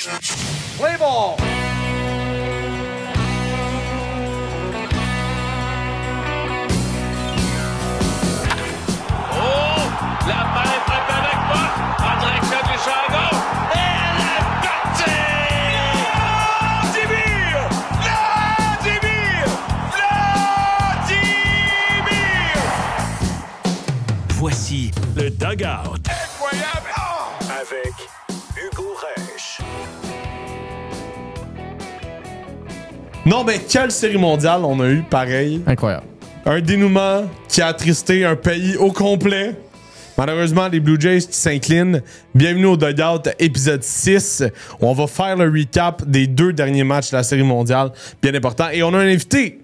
Play ball! La balle est frappée avec moi en direction du champ à gauche. Et elle est partie! Voici le Dugout. Incroyable! Avec Hugo Rêche. Non, mais quelle série mondiale on a eu, pareil. Incroyable. Un dénouement qui a attristé un pays au complet. Malheureusement, les Blue Jays qui s'inclinent. Bienvenue au Dugout, épisode 6, où on va faire le recap des 2 derniers matchs de la série mondiale. Bien important. Et on a un invité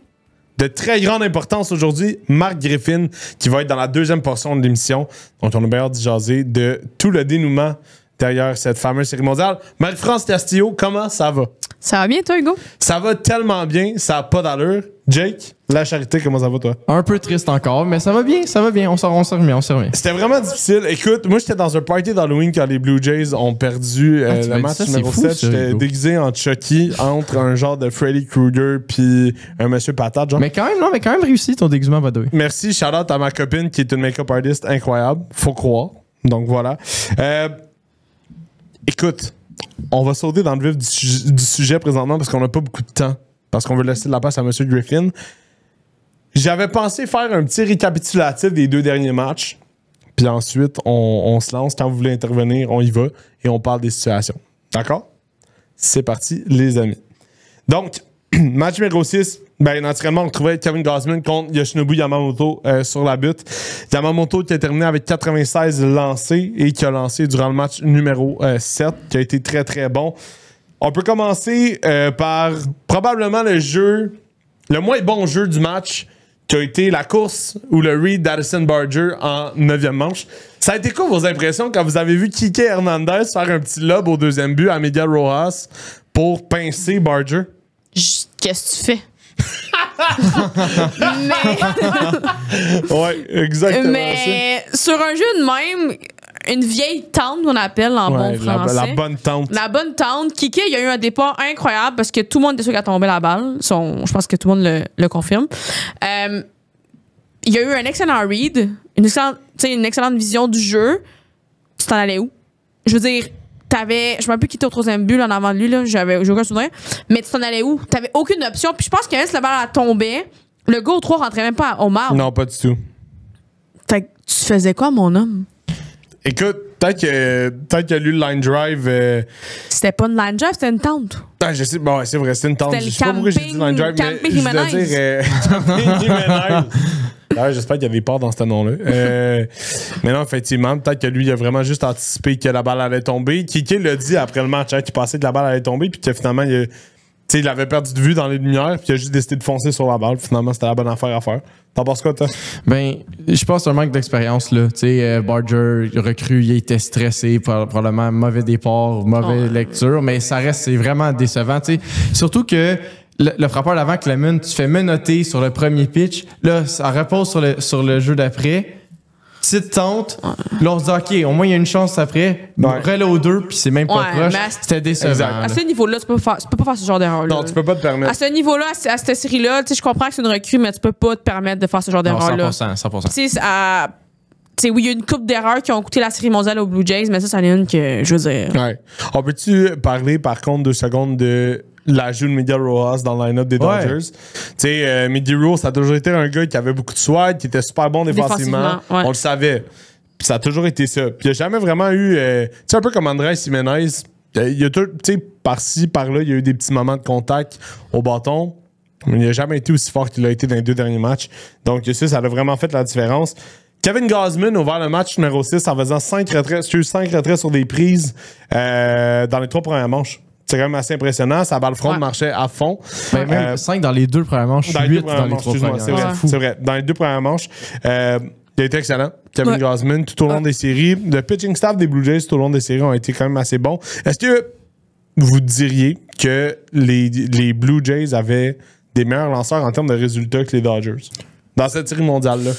de très grande importance aujourd'hui, Marc Griffin, qui va être dans la 2e portion de l'émission. Donc, on a bien hâte d'y jaser de tout le dénouement derrière cette fameuse série mondiale. Marie-France Castillo, comment ça va? Ça va bien, toi, Hugo? Ça va tellement bien, ça n'a pas d'allure. Jake, la charité, comment ça va, toi? Un peu triste encore, mais ça va bien, on s'en remet. C'était vraiment difficile. Écoute, moi, j'étais dans un party d'Halloween quand les Blue Jays ont perdu le match ça, numéro c'est fou, 7. ça, J'étais Hugo. déguisé en Chucky entre un genre de Freddy Krueger puis un monsieur patate, genre. Mais quand même réussi ton déguisement, by the way. Merci, shout-out à ma copine qui est une make-up artist incroyable. Faut croire. Donc, voilà. Écoute, on va sauter dans le vif du sujet présentement parce qu'on n'a pas beaucoup de temps. Parce qu'on veut laisser de la place à M. Griffin. J'avais pensé faire un petit récapitulatif des 2 derniers matchs. Puis ensuite, on se lance. Quand vous voulez intervenir, on y va. Et on parle des situations. D'accord? C'est parti, les amis. Donc, match numéro 6. Ben, naturellement, on trouvait Kevin Gausman contre Yoshinobu Yamamoto sur la butte. Yamamoto qui a terminé avec 96 lancés et qui a lancé durant le match numéro 7, qui a été très, très bon. On peut commencer par probablement le moins bon jeu du match, qui a été la course ou le read d'Addison Barger en 9e manche. Ça a été quoi vos impressions quand vous avez vu Kike Hernandez faire un petit lob au 2e but à Miguel Rojas pour pincer Barger? Qu'est-ce que tu fais? Ouais, exactement. Mais sur un jeu de même, une vieille tente qu'on appelle en bon français. La bonne tente. La bonne tente. Kike, il y a eu un départ incroyable parce que tout le monde était sûr qu'il a tombé la balle. Je pense que tout le monde le confirme. Il y a eu un excellent read, une excellente vision du jeu. Tu t'en allais où? Je veux dire, je me rappelle plus qui était au 3e but là, en avant de lui, là, j'ai aucun souvenir. Mais tu t'en allais où? T'avais aucune option. Puis je pense que même si la balle tombait, le gars au 3 rentrait même pas au marbre. Non, pas du tout. Fait que tu faisais quoi, mon homme? Écoute, peut-être qu'il a lu le line drive. C'était pas une line drive, c'était une tente. Ah, je sais, bon, c'est vrai, c'était une tente. C'était Je le sais pas pourquoi j'ai dit line drive, mais Camping je voulais Jimenez. dire Camping Jimenez. Ouais, j'espère qu'il y a des parts dans ce nom-là. Mais non, effectivement, peut-être que lui, il a vraiment juste anticipé que la balle allait tomber. Kike l'a dit après le match, qu'il pensait que la balle allait tomber, puis que finalement, il avait perdu de vue dans les lumières, puis il a juste décidé de foncer sur la balle. Finalement, c'était la bonne affaire à faire. T'en penses quoi, toi? Ben, je pense que c'est un manque d'expérience, là. Tu sais, Barger, recrue, il était stressé, probablement mauvais départ, mauvaise lecture, mais ça reste, c'est vraiment décevant, tu sais. Surtout que le frappeur d'avant, Clement, tu fais menotter sur le premier pitch, là, ça repose sur le jeu d'après. Petite tente, là, on se dit, OK, au moins, il y a une chance après. Reload 2, puis c'est même pas proche. C'était décevant. Exact. À ce niveau-là, tu peux pas faire ce genre d'erreur-là. Non, tu peux pas te permettre. À ce niveau-là, à cette série-là, je comprends que c'est une recrue, mais tu peux pas te permettre de faire ce genre d'erreur-là. 100%. Tu sais, oui, il y a une couple d'erreurs qui ont coûté la série mondiale aux Blue Jays, mais ça, c'en est une que, je veux dire... Ouais. On peut-tu parler, par contre, 2 secondes de l'ajout de Miguel Rojas dans le line-up des Dodgers? Tu sais, Miguel Rojas, ça a toujours été un gars qui avait beaucoup de swag, qui était super bon défensivement. Ouais. On le savait. Puis ça a toujours été ça. Puis il n'y a jamais vraiment eu... tu sais, un peu comme Andrés Jiménez, il y a tout, tu sais, par-ci, par-là, il y a eu des petits moments de contact au bâton. Mais il n'a jamais été aussi fort qu'il a été dans les 2 derniers matchs. Donc ça a vraiment fait la différence. Kevin Gausman a ouvert le match numéro 6 en faisant 5 retraits sur des prises dans les 3 premières manches. C'est quand même assez impressonnant. Sa balle front marchait à fond. Ben, même 5 dans les 2 premières manches, 8 dans les 3 premières. C'est vrai, c'est vrai. Dans les 2 premières manches, il a été excellent. Kevin Gausman, tout au long des séries. Le pitching staff des Blue Jays tout au long des séries ont été quand même assez bons. Est-ce que vous diriez que les Blue Jays avaient des meilleurs lanceurs en termes de résultats que les Dodgers dans cette série mondiale-là?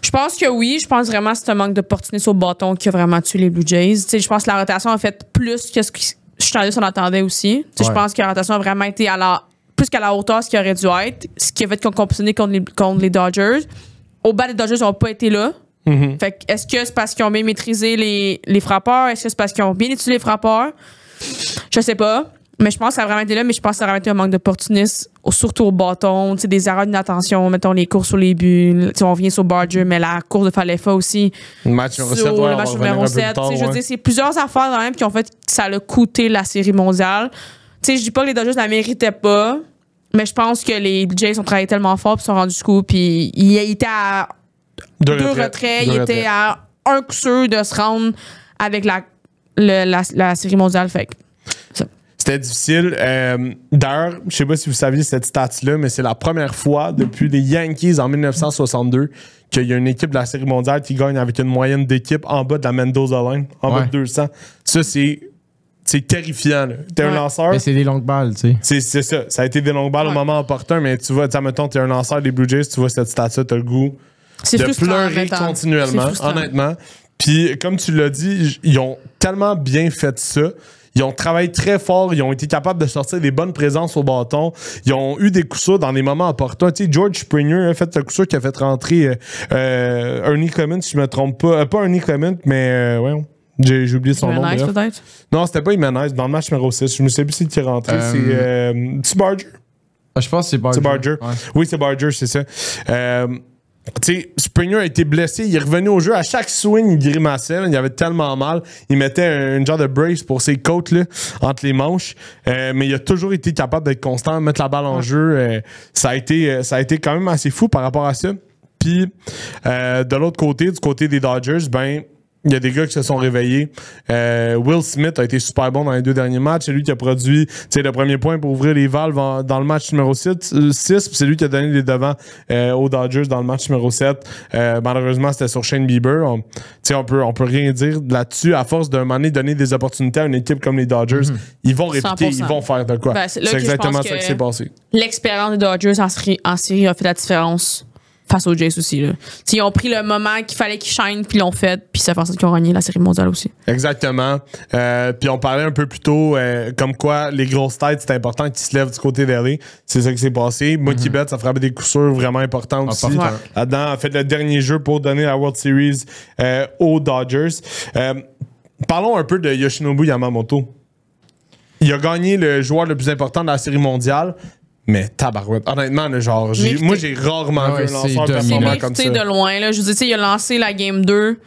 Je pense que oui. Je pense vraiment que c'est un manque d'opportunité sur le bâton qui a vraiment tué les Blue Jays. Tu sais, je pense que la rotation a fait plus que ce Schneider s'en attendait aussi. Je pense que la rotation a vraiment été plus qu'à la hauteur ce qui aurait dû être, ce qui a fait qu'on compétitionné contre les Dodgers. Au bas, les Dodgers n'ont pas été là. Fait que est-ce que c'est parce qu'ils ont bien maîtrisé les frappeurs? Est-ce que c'est parce qu'ils ont bien étudié les frappeurs? Je sais pas. Mais je pense que ça a vraiment été là, mais je pense que ça a vraiment été un manque d'opportunisme, surtout au bâton, des erreurs d'inattention, mettons les courses sur les buts, on vient sur Barger, mais la course de Falefa aussi. Le match numéro 7. Je veux dire, c'est plusieurs affaires quand même qui ont fait que ça a coûté la Série mondiale. Je dis pas que les Dodgers ne la méritaient pas, mais je pense que les Jays ont travaillé tellement fort puis sont rendus jusqu'où, puis ils étaient à deux retraits, ils étaient à un coup sûr de se rendre avec la Série mondiale. Fait que, c'était difficile. D'ailleurs, je sais pas si vous saviez cette stat-là, mais c'est la première fois depuis les Yankees en 1962 qu'il y a une équipe de la Série mondiale qui gagne avec une moyenne d'équipe en bas de la Mendoza Line, en bas de 200. Ça, c'est terrifiant. Là. T'es un lanceur. Mais c'est des longues balles, tu sais. C'est ça. Ça a été des longues balles au moment opportun, mais tu vois, mettons, t'es un lanceur des Blue Jays, tu vois cette stat-là, t'as le goût de pleurer continuellement, honnêtement. Puis, comme tu l'as dit, ils ont tellement bien fait ça. Ils ont travaillé très fort. Ils ont été capables de sortir des bonnes présences au bâton. Ils ont eu des coups sûrs dans les moments opportuns. Tu sais, George Springer a fait le coup sûr qui a fait rentrer Ernie Clement, si je me trompe pas. Pas Ernie Clement, mais ouais. J'ai oublié son nom. Peut-être? Non, c'était pas Jimenez. Dans le match numéro 6. Je me sais plus si qui est rentré. C'est Barger. Je pense que c'est Barger. C'est Barger. Ouais. Oui, c'est Barger, c'est ça. Tu sais, Springer a été blessé, il est revenu au jeu. À chaque swing, il grimaçait. Il avait tellement mal. Il mettait un genre de brace pour ses côtes là, entre les manches. Mais il a toujours été capable d'être constant, mettre la balle en jeu. Ça a été quand même assez fou par rapport à ça. Puis, de l'autre côté, du côté des Dodgers, ben, il y a des gars qui se sont réveillés. Will Smith a été super bon dans les 2 derniers matchs. C'est lui qui a produit le premier point pour ouvrir les valves dans le match numéro 6. Puis c'est lui qui a donné les devants aux Dodgers dans le match numéro 7. Malheureusement, c'était sur Shane Bieber. On peut rien dire là-dessus. À force d'un moment donné donner des opportunités à une équipe comme les Dodgers, ils vont répliquer, 100%. Ils vont faire de quoi. Ben, c'est exactement ça qui s'est passé. L'expérience des Dodgers en série a fait la différence face aux Jays aussi. Là. Ils ont pris le moment qu'il fallait qu'ils shine, puis l'ont fait, puis ça fait en sorte qu'ils ont gagné la Série mondiale aussi. Exactement. Puis on parlait un peu plus tôt, comme quoi les grosses têtes, c'est important qu'ils se lèvent du côté d'LA. C'est ça qui s'est passé. Mookie Betts a frappé des coups sûrs vraiment importants aussi. Là-dedans, a fait le dernier jeu pour donner la World Series aux Dodgers. Parlons un peu de Yoshinobu Yamamoto. Il a gagné le joueur le plus important de la Série mondiale. Mais tabarouette. Honnêtement, là, genre, moi, j'ai rarement vu un lanceur performant comme ça. De loin, là. Je veux dire, il a lancé la Game 2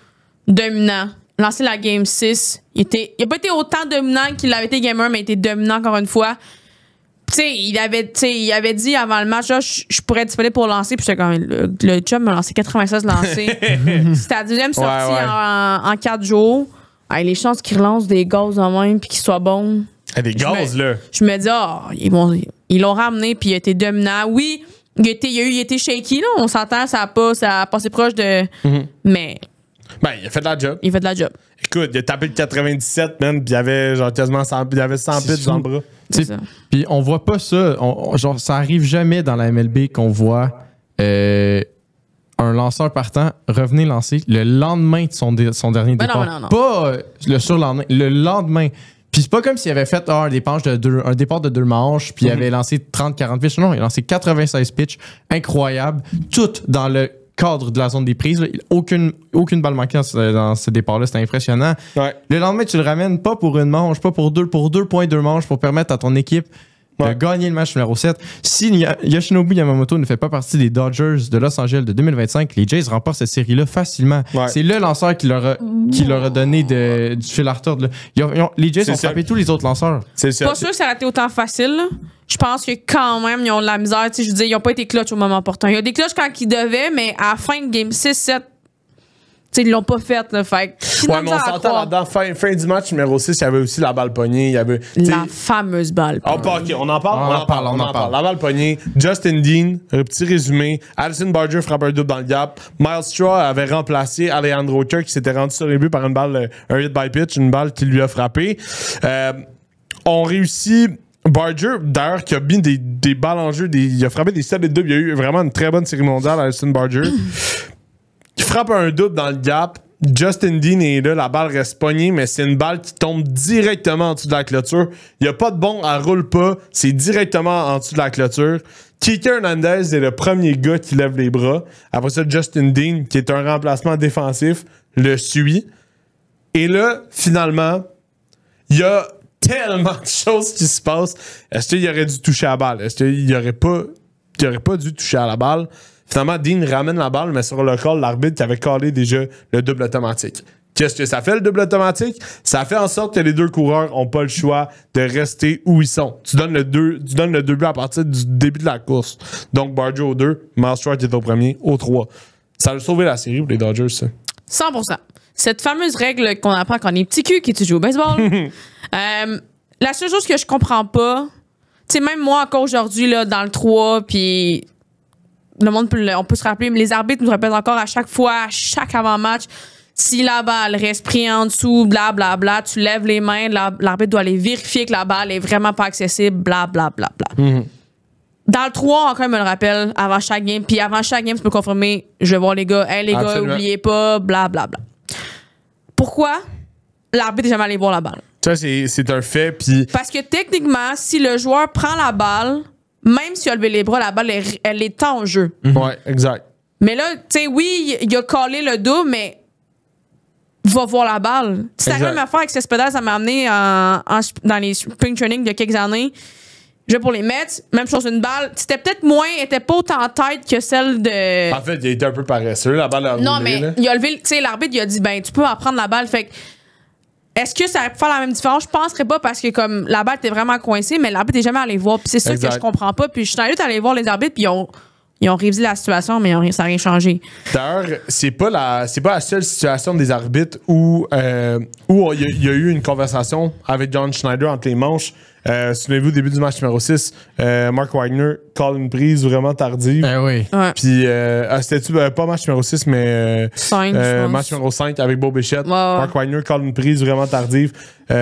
dominant. Lancé la Game 6. Il a pas été autant dominant qu'il avait été Game 1, mais il était dominant encore une fois. Tu sais, il avait dit avant le match, là, je pourrais être disponible pour lancer. Puis j'étais comme, le job m'a lancé 96 lancés. C'était la deuxième sortie en 4 jours. Hey, les chances qu'il relance des gaz en même puis qu'il soit bon. Des gaz, là. Je me dis, ils l'ont ramené, puis il a été dominant. Oui, il a été shaky, là. On s'entend, ça a passé proche de. Mais. Ben, il a fait de la job. Il a fait de la job. Écoute, il a tapé le 97, man, puis il avait genre quasiment 100 pitches dans le bras. Puis on voit pas ça. Genre, ça arrive jamais dans la MLB qu'on voit un lanceur partant revenir lancer le lendemain de son dernier départ. Non. Pas le surlendemain, le lendemain. Puis c'est pas comme s'il avait fait un départ de 2 manches, puis il avait lancé 30-40 pitches. Non, il a lancé 96 pitches. Incroyable. Tout dans le cadre de la zone des prises. Là. Aucune balle manquée dans ce départ-là. C'était impressionnant. Ouais. Le lendemain, tu le ramènes pas pour une manche, pas pour 2.2 manches, pour permettre à ton équipe de gagner le match numéro 7. Si Yoshinobu Yamamoto ne fait pas partie des Dodgers de Los Angeles de 2025, les Jays remportent cette série-là facilement. Ouais. C'est le lanceur qui leur a donné du fil à retordre. Les Jays ont frappé tous les autres lanceurs. C'est pas sûr que ça a été autant facile. Là. Je pense que quand même, ils ont de la misère. Je veux dire, ils n'ont pas été clutch au moment opportun. Il y a des clutches quand ils devaient, mais à la fin de Game 6-7, ils l'ont pas fait. Là, fait mais on s'entend là-dedans. Fin du match numéro 6, il y avait aussi la balle pognée. Il y avait, la fameuse balle pognée. On en parle. La balle pognée. Justin Dean, petit résumé. Addison Barger frappe un double dans le gap. Miles Straw avait remplacé Alejandro Kirk qui s'était rendu sur les buts par une balle, un hit by pitch, une balle qui lui a frappé. On réussit. Barger, d'ailleurs, qui a mis des balles en jeu, il a frappé des 7 et 2. Il y a eu vraiment une très bonne série mondiale à Addison Barger. Il frappe un double dans le gap. Justin Dean est là, la balle reste pognée, mais c'est une balle qui tombe directement en dessous de la clôture. Il n'y a pas de bon, elle roule pas, c'est directement en dessous de la clôture. Kike Hernandez est le premier gars qui lève les bras. Après ça, Justin Dean, qui est un remplacement défensif, le suit. Et là, finalement, il y a tellement de choses qui se passent. Est-ce qu'il aurait dû toucher à la balle? Est-ce qu'il n'aurait pas dû toucher à la balle? Finalement, Dean ramène la balle, mais sur le call, l'arbitre qui avait callé déjà le double automatique. Qu'est-ce que ça fait, le double automatique? Ça fait en sorte que les deux coureurs n'ont pas le choix de rester où ils sont. Tu donnes le 2 buts à partir du début de la course. Donc, Barger au 2, Miles Stewart est au premier, au 3. Ça a sauvé la série pour les Dodgers, ça. 100%. Cette fameuse règle qu'on apprend quand on est petit cul, qui tu joues au baseball. La seule chose que je comprends pas, tu sais, même moi, encore aujourd'hui, là, dans le 3, puis le monde on peut se rappeler, mais les arbitres nous répètent encore à chaque fois, à chaque avant-match, si la balle reste prise en dessous, blablabla, tu lèves les mains, l'arbitre doit aller vérifier que la balle est vraiment pas accessible, blablabla. Dans le 3, encore, il me le rappelle, avant chaque game, puis avant chaque game, tu peux confirmer, je vais voir les gars, hey les Absolument. gars, oubliez pas, blablabla. Pourquoi l'arbitre n'est jamais allé voir la balle? Ça, c'est un fait, puis... Parce que techniquement, si le joueur prend la balle, même s'il a levé les bras, la balle, elle est en jeu. Ouais, exact. Mais là, tu sais, oui, il a collé le dos, mais va voir la balle. C'est la Exact. même affaire avec Cespedes, ça m'a amené dans les spring training de quelques années. Je vais pour les Mets, même chose, une balle. C'était peut-être moins, elle était pas autant en tête que celle de... En fait, il a été un peu paresseux, la balle a roulé, Non, mais là. il a levé, tu sais, l'arbitre, il a dit, ben, tu peux en prendre la balle. Fait que, est-ce que ça aurait pu faire la même différence? Je penserais pas parce que, comme, la balle était vraiment coincée, mais l'arbitre n'est jamais allé voir. Puis c'est ça Exact. que je comprends pas. Puis je suis allée aller voir les arbitres, puis ils ont révisé la situation, mais ça n'a rien changé. D'ailleurs, c'est pas la seule situation des arbitres où il y a eu une conversation avec John Schneider entre les manches. Souvenez-vous, au début du match numéro 6, Mark Wagner call une prise vraiment tardive. Oui. Ouais. Puis, c'était-tu pas match numéro 6, mais 5, je pense. match numéro 5 avec Bo Bichette. Ouais. Mark Wagner call une prise vraiment tardive.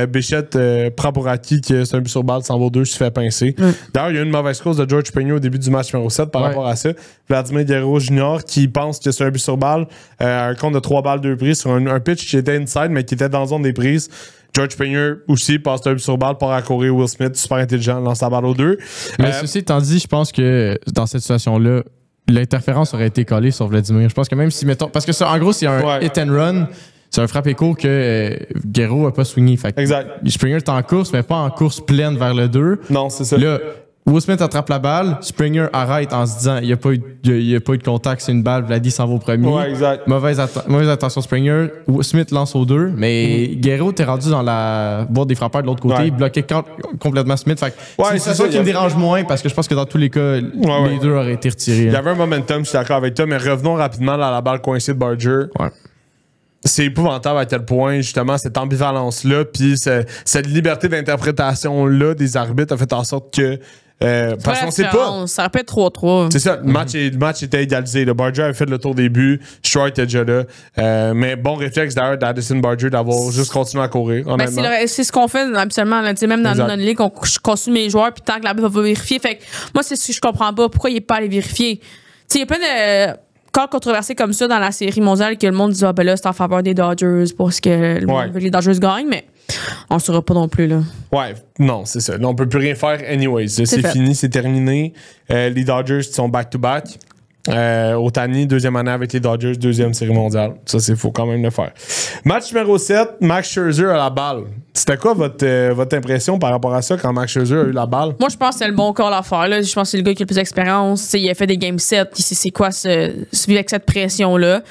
Bichette prend pour acquis que c'est un but sur balle, s'en va 2, se fait pincer. D'ailleurs, il y a eu une mauvaise cause de George Peña au début du match numéro 7 par rapport à ça. Vladimir Guerrero Jr. qui pense que c'est un but sur balle, un compte de 3 balles, 2 prises sur un pitch qui était inside, mais qui était dans la zone des prises. George Peña aussi passe un but sur balle, part à courir. Will Smith, super intelligent, lance la balle aux 2. Mais ceci étant dit, je pense que dans cette situation-là, l'interférence aurait été collée sur Vladimir. Je pense que même si, mettons, parce que ça, en gros, c'est un hit and run, c'est un frappé court que Guerrero n'a pas swingé. Fait que Exact. Springer est en course, mais pas en course pleine vers le 2. Non, c'est ça. Là, Will Smith attrape la balle, Springer arrête en se disant il n'y a pas eu de contact, c'est une balle, Vladdy s'en va au premier. Ouais, exact. Mauvaise attention Springer, Smith lance au 2, mais Guerrero t'es rendu dans la boîte des frappeurs de l'autre côté, il bloquait complètement Smith. Fait que c'est ça qui me dérange moins parce que je pense que dans tous les cas, les deux auraient été retirés. Il y avait un momentum, je suis d'accord avec toi, mais revenons rapidement à la balle coincée de Barger. Ouais. C'est épouvantable à quel point, justement, cette ambivalence-là, puis cette liberté d'interprétation-là des arbitres a fait en sorte que. Parce qu'on sait pas. Ça aurait pu être 3-3. C'est ça, le match était égalisé. Le Barger avait fait le tour des buts. Stewart était déjà là. Mais bon réflexe d'ailleurs d'Addison Barger d'avoir juste continué à courir, honnêtement. Ben, c'est ce qu'on fait habituellement. Là, même dans notre ligue, je consume mes joueurs, puis tant que l'arbitre va vérifier. Fait que moi, c'est ce que je comprends pas. Pourquoi il n'est pas allé vérifier? Il y a plein de cas controversés comme ça dans la série mondiale que le monde dit, ah ben là, c'est en faveur des Dodgers parce que le monde veut que les Dodgers gagnent, mais on ne saura pas non plus, là. Ouais, non, c'est ça. Là, on peut plus rien faire anyways. C'est fini, c'est terminé. Les Dodgers qui sont back-to-back. Ohtani, deuxième année avec les Dodgers, deuxième série mondiale. Ça, c'est faut quand même le faire. Match numéro 7, Max Scherzer à la balle. C'était quoi votre impression par rapport à ça quand Max Scherzer a eu la balle? Moi, je pense que c'est le bon call à faire. Là. Je pense que c'est le gars qui a le plus d'expérience. Il a fait des game sets. Il sait c'est quoi vivre avec cette pression-là.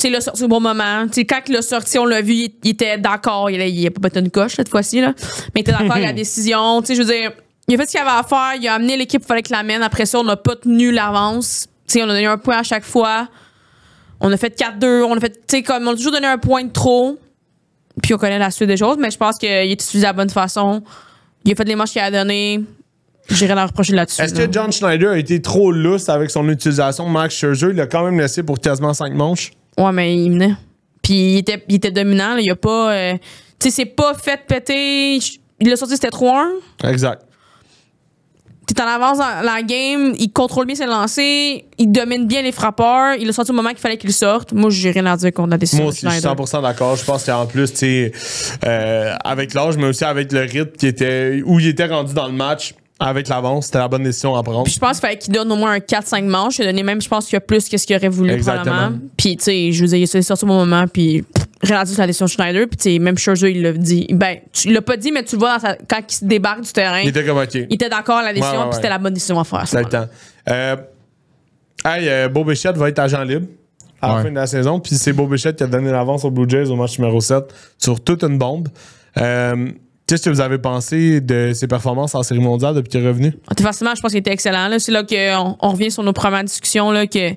Il l'a sorti au bon moment. T'sais, quand il l'a sorti, on l'a vu, il était d'accord. Il a pas battu une coche cette fois-ci. Là. Mais il était d'accord avec la décision. Je veux dire, il a fait ce qu'il avait à faire. Il a amené l'équipe, il fallait qu'il l'amène. Après ça, on n'a pas tenu l'avance. On a donné un point à chaque fois. On a fait 4-2. On a toujours donné un point de trop. Puis on connaît la suite des choses. Mais je pense qu'il est utilisé de la bonne façon. Il a fait les matchs qu'il a donné. J'irai la reprocher là-dessus. Est-ce que John Schneider a été trop lousse avec son utilisation de Max Scherzer? Il l'a quand même laissé pour quasiment 5 manches. Ouais, mais il menait. Puis il était dominant. Là. Il a pas. C'est pas fait péter. Il l'a sorti, c'était 3-1. Exact. t'es en avance dans la game, il contrôle bien ses lancers, il domine bien les frappeurs, il a sorti au moment qu'il fallait qu'il sorte. Moi, j'ai rien à dire contre la décision. Moi aussi, je suis 100% d'accord. Je pense qu'en plus, tu sais, avec l'âge, mais aussi avec le rythme où il était rendu dans le match, avec l'avance, c'était la bonne décision à prendre. Puis je pense qu'il fallait qu'il donne au moins un 4-5 manches. Il a donné même, je pense qu'il y a plus que ce qu'il aurait voulu, Exactement. probablement. Puis, tu sais, je veux dire, il est sorti au bon moment, puis rien à dire sur la décision de Schneider. Puis, tu sais, même Scherzer, il l'a dit. Ben, il l'a pas dit, mais tu le vois quand il se débarque du terrain. Il était comme OK. Il était d'accord à la décision, Ouais. puis c'était la bonne décision à faire. C'est le temps. Beau Bichette va être agent libre à la Ouais. fin de la saison. Puis c'est Beau Bichette qui a donné l'avance aux Blue Jays au match numéro 7 sur toute une bombe. Qu'est-ce que vous avez pensé de ses performances en série mondiale depuis qu'il est revenu? Facilement, je pense qu'il était excellent. Là. C'est là qu'on revient sur nos premières discussions, là, que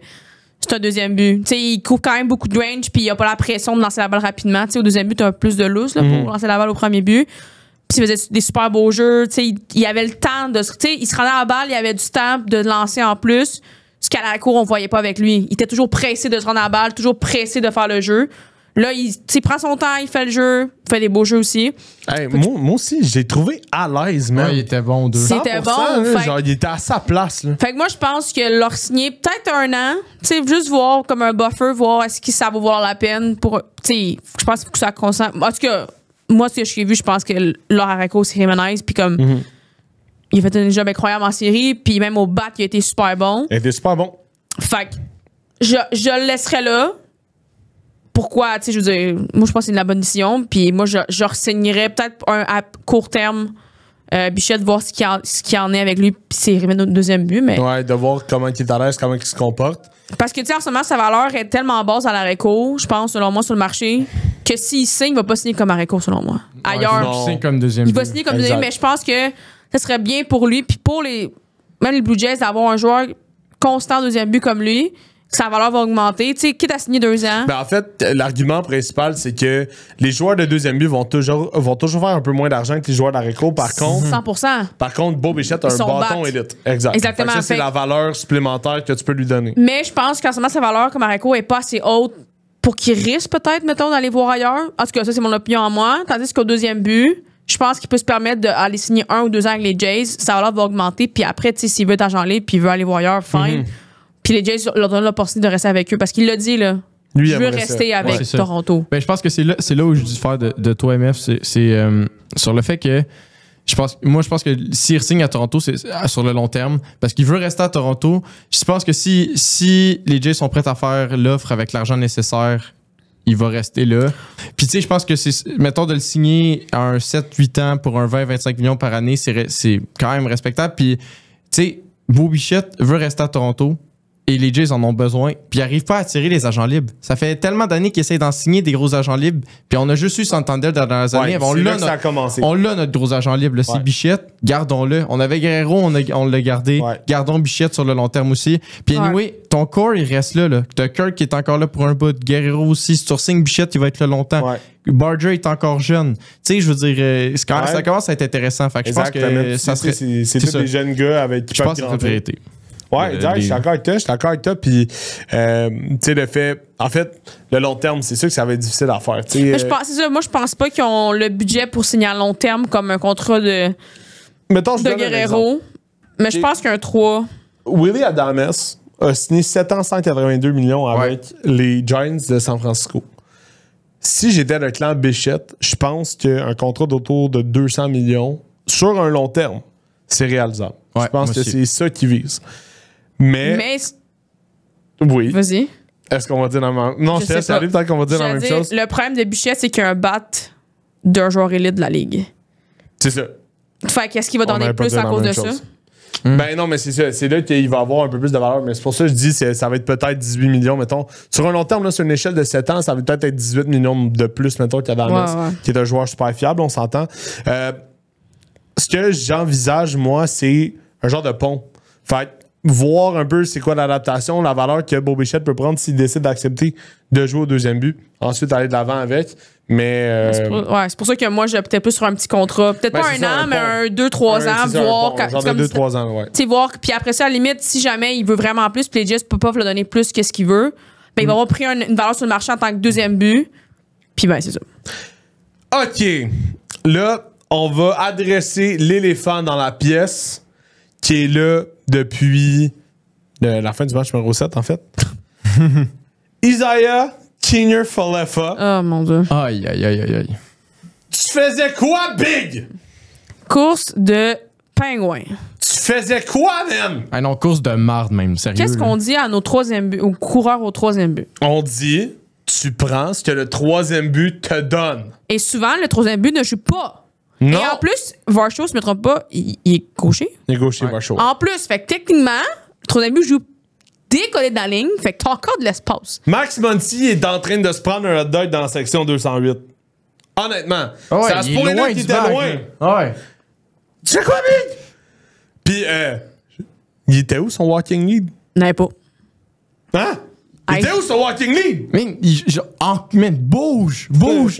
c'est un deuxième but. T'sais, il couvre quand même beaucoup de range, puis il a pas la pression de lancer la balle rapidement. T'sais, au deuxième but, tu as plus de loose là, pour lancer la balle au premier but. Puis il faisait des super beaux jeux. Il avait le temps de. Il se rendait à la balle, il avait du temps de lancer en plus. Ce qu'à la cour, on voyait pas avec lui. Il était toujours pressé de se rendre à la balle, toujours pressé de faire le jeu. Là, il prend son temps, il fait le jeu, il fait des beaux jeux aussi. Hey, moi aussi, j'ai trouvé à l'aise, man. Ouais, il était bon, 2. C'était 100%, bon, là, fait- genre, il était à sa place. Là. Fait que moi, je pense que leur signer peut-être un an, tu sais, juste voir comme un buffer, voir est-ce que ça va valoir la peine pour, tu sais, je pense que ça consent. En tout cas, moi, ce que j'ai vu, je pense que leur Areco, c'est Jimenez, puis comme, il a fait un job incroyable en série, puis même au bat, il a été super bon. Il était super bon. Fait que je le laisserais là. Pourquoi, tu sais, je veux dire, moi, je pense que c'est une la bonne décision, puis moi, je re-signerais peut-être à court terme Bichette, voir ce qu'il en est avec lui, puis c'est remettre au deuxième but, mais... Ouais, de voir comment il est à l'aise, comment il se comporte. Parce que, tu sais, en ce moment, sa valeur est tellement basse à l'Areco, je pense, selon moi, sur le marché, que s'il signe, il va pas signer comme Areco, selon moi. Ailleurs, non. Il signe comme deuxième il va but. signer comme Exact. deuxième, mais je pense que ça serait bien pour lui, puis pour même les Blue Jays, d'avoir un joueur constant deuxième but comme lui, que sa valeur va augmenter. Tu sais, quitte à signer 2 ans. Ben, en fait, l'argument principal, c'est que les joueurs de deuxième but vont toujours faire un peu moins d'argent que les joueurs d'Areco. Par contre, 100%. Beau Bichette a Ils un sont bâton bat. élite. Exact. Exactement. Fait que ça, c'est Fait- la valeur supplémentaire que tu peux lui donner. Mais je pense qu'en ce moment, sa valeur comme Areco est pas assez haute pour qu'il risque peut-être, mettons, d'aller voir ailleurs. En tout cas, ça, c'est mon opinion en moi. Tandis qu'au deuxième but, je pense qu'il peut se permettre d'aller signer 1 ou 2 ans avec les Jays. Sa valeur va augmenter. Puis après, tu sais, s'il veut être agent libre puis il veut aller voir ailleurs, fine. Puis les Jays leur donnent l'opportunité de rester avec eux parce qu'il l'a dit, là. Lui, il Je veux aimerait rester ça. avec Ouais, c'est ça. Toronto. Ben, je pense que c'est là où je dis faire de toi, MF. C'est sur le fait que je pense que s'il signe à Toronto, c'est sur le long terme. Parce qu'il veut rester à Toronto. Je pense que si les Jays sont prêts à faire l'offre avec l'argent nécessaire, il va rester là. Puis, tu sais, je pense que mettons, de le signer à un 7-8 ans pour un 20-25 millions par année, c'est quand même respectable. Puis, tu sais, Beau Bichette veut rester à Toronto. Et les Jays en ont besoin. Puis ils n'arrivent pas à attirer les agents libres. Ça fait tellement d'années qu'ils essayent d'en signer des gros agents libres. Puis on a juste eu Santander dans les dernières années. Ouais, c'est là que ça a commencé. On l'a, notre gros agent libre. Là, c'est Ouais. Bichette. Gardons-le. On avait Guerrero, on l'a gardé. Ouais. Gardons Bichette sur le long terme aussi. Puis anyway, ton corps, il reste là. T'as Kirk qui est encore là pour un bout. Guerrero aussi. Si tu re-signes Bichette, il va être là longtemps. Ouais. Barger est encore jeune. Tu sais, je veux dire, Ouais. ça commence à être intéressant. Fait que je pense que ça serait. C'est tous ça. des jeunes gars avec qui Je pense peuvent que ça serait grandir. priorité. Ouais, exact, je suis d'accord avec toi. Puis, tu sais, le fait. En fait, le long terme, c'est sûr que ça va être difficile à faire. Tu sais, Mais c'est ça, moi, je pense pas qu'ils ont le budget pour signer à long terme comme un contrat de mettons, je donne un exemple. Guerrero. Mais je pense qu'un 3. Willie Adames a signé 7 ans 182 millions avec les Giants de San Francisco. Si j'étais le clan Bichette, je pense qu'un contrat d'autour de 200 millions sur un long terme, c'est réalisable. Ouais, je pense moi que aussi. c'est ça qui vise. Mais oui. Vas-y. Est-ce qu'on va dire la même Non, Je je te sais laisse pas. aller, peut-être qu'on va dire la J'allais même dire, chose. le problème de Bichette, c'est qu'il y a un bat d'un joueur élite de la ligue. C'est ça. Fait qu'est-ce qu'il va On donner n'avait pas plus dit à la cause même de ça? chose. Ben non, mais c'est ça. C'est là qu'il va avoir un peu plus de valeur. Mais c'est pour ça que je dis ça va être peut-être 18 millions, mettons. Sur un long terme, là, sur une échelle de 7 ans, ça va peut-être être 18 millions de plus, mettons, qu'Adames, Ouais. qui est un joueur super fiable, on s'entend. Ce que j'envisage, moi, c'est un genre de pont. Fait que voir un peu c'est quoi l'adaptation, la valeur que Beau Bichette peut prendre s'il décide d'accepter de jouer au deuxième but. Ensuite, aller de l'avant avec. Mais. C'est pour ça que moi, j'optais plus sur un petit contrat. Peut-être Ben, pas c'est ça, un un an, mais pont. un 2-3 ans, c'est ça, un voir. pont, quand- genre c'est comme de si- 2-3 ans, ouais. Tu sais, voir. Puis après ça, à la limite, si jamais il veut vraiment plus, puis les Jets peuvent le donner plus que ce qu'il veut, ben il va avoir pris une valeur sur le marché en tant que deuxième but. Puis ben, c'est ça. OK. Là, on va adresser l'éléphant dans la pièce qui est là depuis la fin du match numéro 7, en fait. Isaiah Kinner-Falefa. Oh mon Dieu. Aïe, aïe, aïe, aïe, aïe. Tu faisais quoi, Big? Course de pingouin. Tu faisais quoi, man? Ah non, course de marde même, sérieux. Qu'est-ce là. qu'on dit à nos troisième buts, aux coureurs au troisième but? On dit, tu prends ce que le troisième but te donne. Et souvent, le troisième but ne joue pas. Non. Et en plus, Varsho, je me trompe pas, il est gaucher. Il est gaucher, Ouais. Varsho. En plus, fait que techniquement, le troisième but joue décollé de la ligne, fait que t'as encore de l'espace. Max Monty est en train de se prendre un hot dog dans la section 208. Honnêtement. Ah ouais, c'est à ce il est point-là loin qu'il du était bac, loin. là. Ah ouais. Tu sais quoi, Big? Puis, il était où son walking lead? N'avait pas. Hein? Il était où son walking lead? Man, bouge,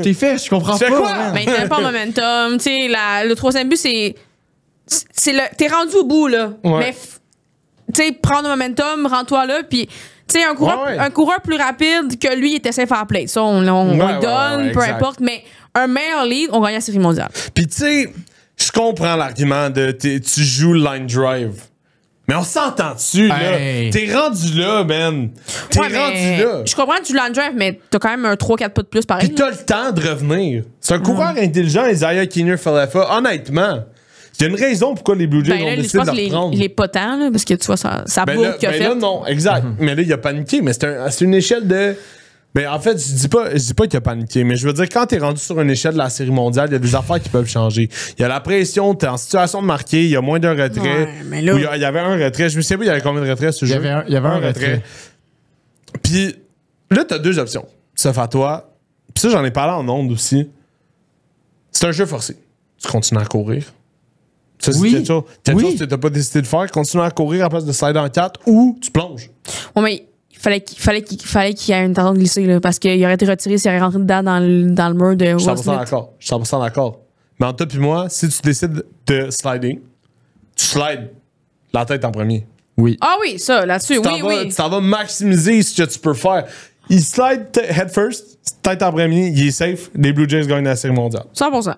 tes fesses, je comprends C'est pas. quoi? man. Mais il n'avait pas le momentum. Tu sais, le troisième but, c'est t'es rendu au bout, là. Ouais. Mais, tu sais, prends le momentum, rends-toi là, puis. Tu sais, un coureur plus rapide que lui, il était safe à play. Ça, on le donne, peu exact. importe. Mais un meilleur lead, on gagne la série mondiale. Puis, tu sais, je comprends l'argument de tu joues line drive. Mais on s'entend dessus, là. Hey. T'es rendu là, man. T'es Ouais, mais rendu là. Je comprends que tu land drive, mais t'as quand même un 3-4 pas de plus pareil. Puis t'as le temps de revenir. C'est un coureur intelligent, Isaiah Kinner-Falefa. Honnêtement, il y a une raison pourquoi les Blue Jays Ben ont là, je décidé pense de qu'il le est, prendre. il est pas tant, là, parce que tu vois, ça Ben bourre là, qu'il a ben fait. là, non, exact. Mais là, il a paniqué. Mais c'est une échelle de... Mais en fait, je dis pas qu'il a paniqué, mais je veux dire, quand t'es rendu sur une échelle de la Série mondiale, il y a des affaires qui peuvent changer. Il y a la pression, t'es en situation de marquer, il y a moins d'un retrait. Ouais, mais là- Ou il y avait un retrait. Je me sais pas, il y avait combien de retraits ce Il y jeu? avait un retrait. Puis là, t'as deux options. Sauf à toi. Puis ça, j'en ai parlé en ondes aussi. C'est un jeu forcé. Tu continues à courir. Ça, c'est Oui. quelque chose que t'as pas décidé de faire. Continuer à courir à place de slider en 4 ou tu plonges. Ouais, mais il fallait qu'il y ait une tendance de glisser, là, parce qu'il aurait été retiré s'il aurait rentré dedans dans le mur de Je suis Will 100% Smith. d'accord. Je suis 100% d'accord. Mais entre toi puis moi, si tu décides de sliding, tu slides la tête en premier. Oui. Ah oui, ça, là-dessus, oui. Tu t'en vas maximiser ce que tu peux faire. Il slide head first, tête en premier, il est safe. Les Blue Jays gagnent la Série mondiale. 100%.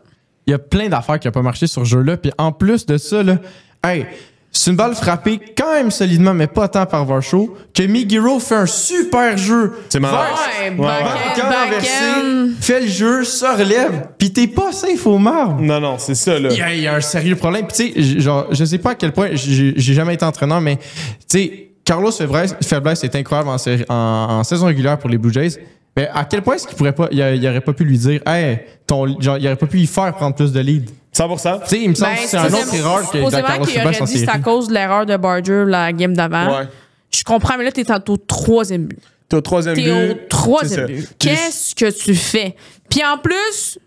Il y a plein d'affaires qui n'ont pas marché sur ce jeu-là. Puis en plus de ça, là, hey, c'est une balle frappée quand même solidement, mais pas tant par Varsho, que Migiro fait un super jeu. C'est malade. Ouais, Ouais, back-end, Back-end, fait le jeu, se relève, puis t'es pas safe au marbre. Non, non, c'est ça, là. Il y a un sérieux problème. Puis tu sais, genre, je sais pas à quel point, j'ai jamais été entraîneur, mais tu sais, Carlos Febres est incroyable en saison régulière pour les Blue Jays. Mais à quel point est-ce qu'il pourrait pas, il aurait pas pu lui dire, hey, genre, il aurait pas pu y faire prendre plus de lead. 100%. Tu sais, il me semble que c'est une autre erreur que supposément Carlos qu'il Febres aurait en dit que c'est à série. cause de l'erreur de Barger la game d'avant. Ouais. Je comprends, mais là, t'es au troisième but. T'es au troisième T'es but. au troisième c'est ça. but. Puis- Qu'est-ce que tu fais? Puis en plus,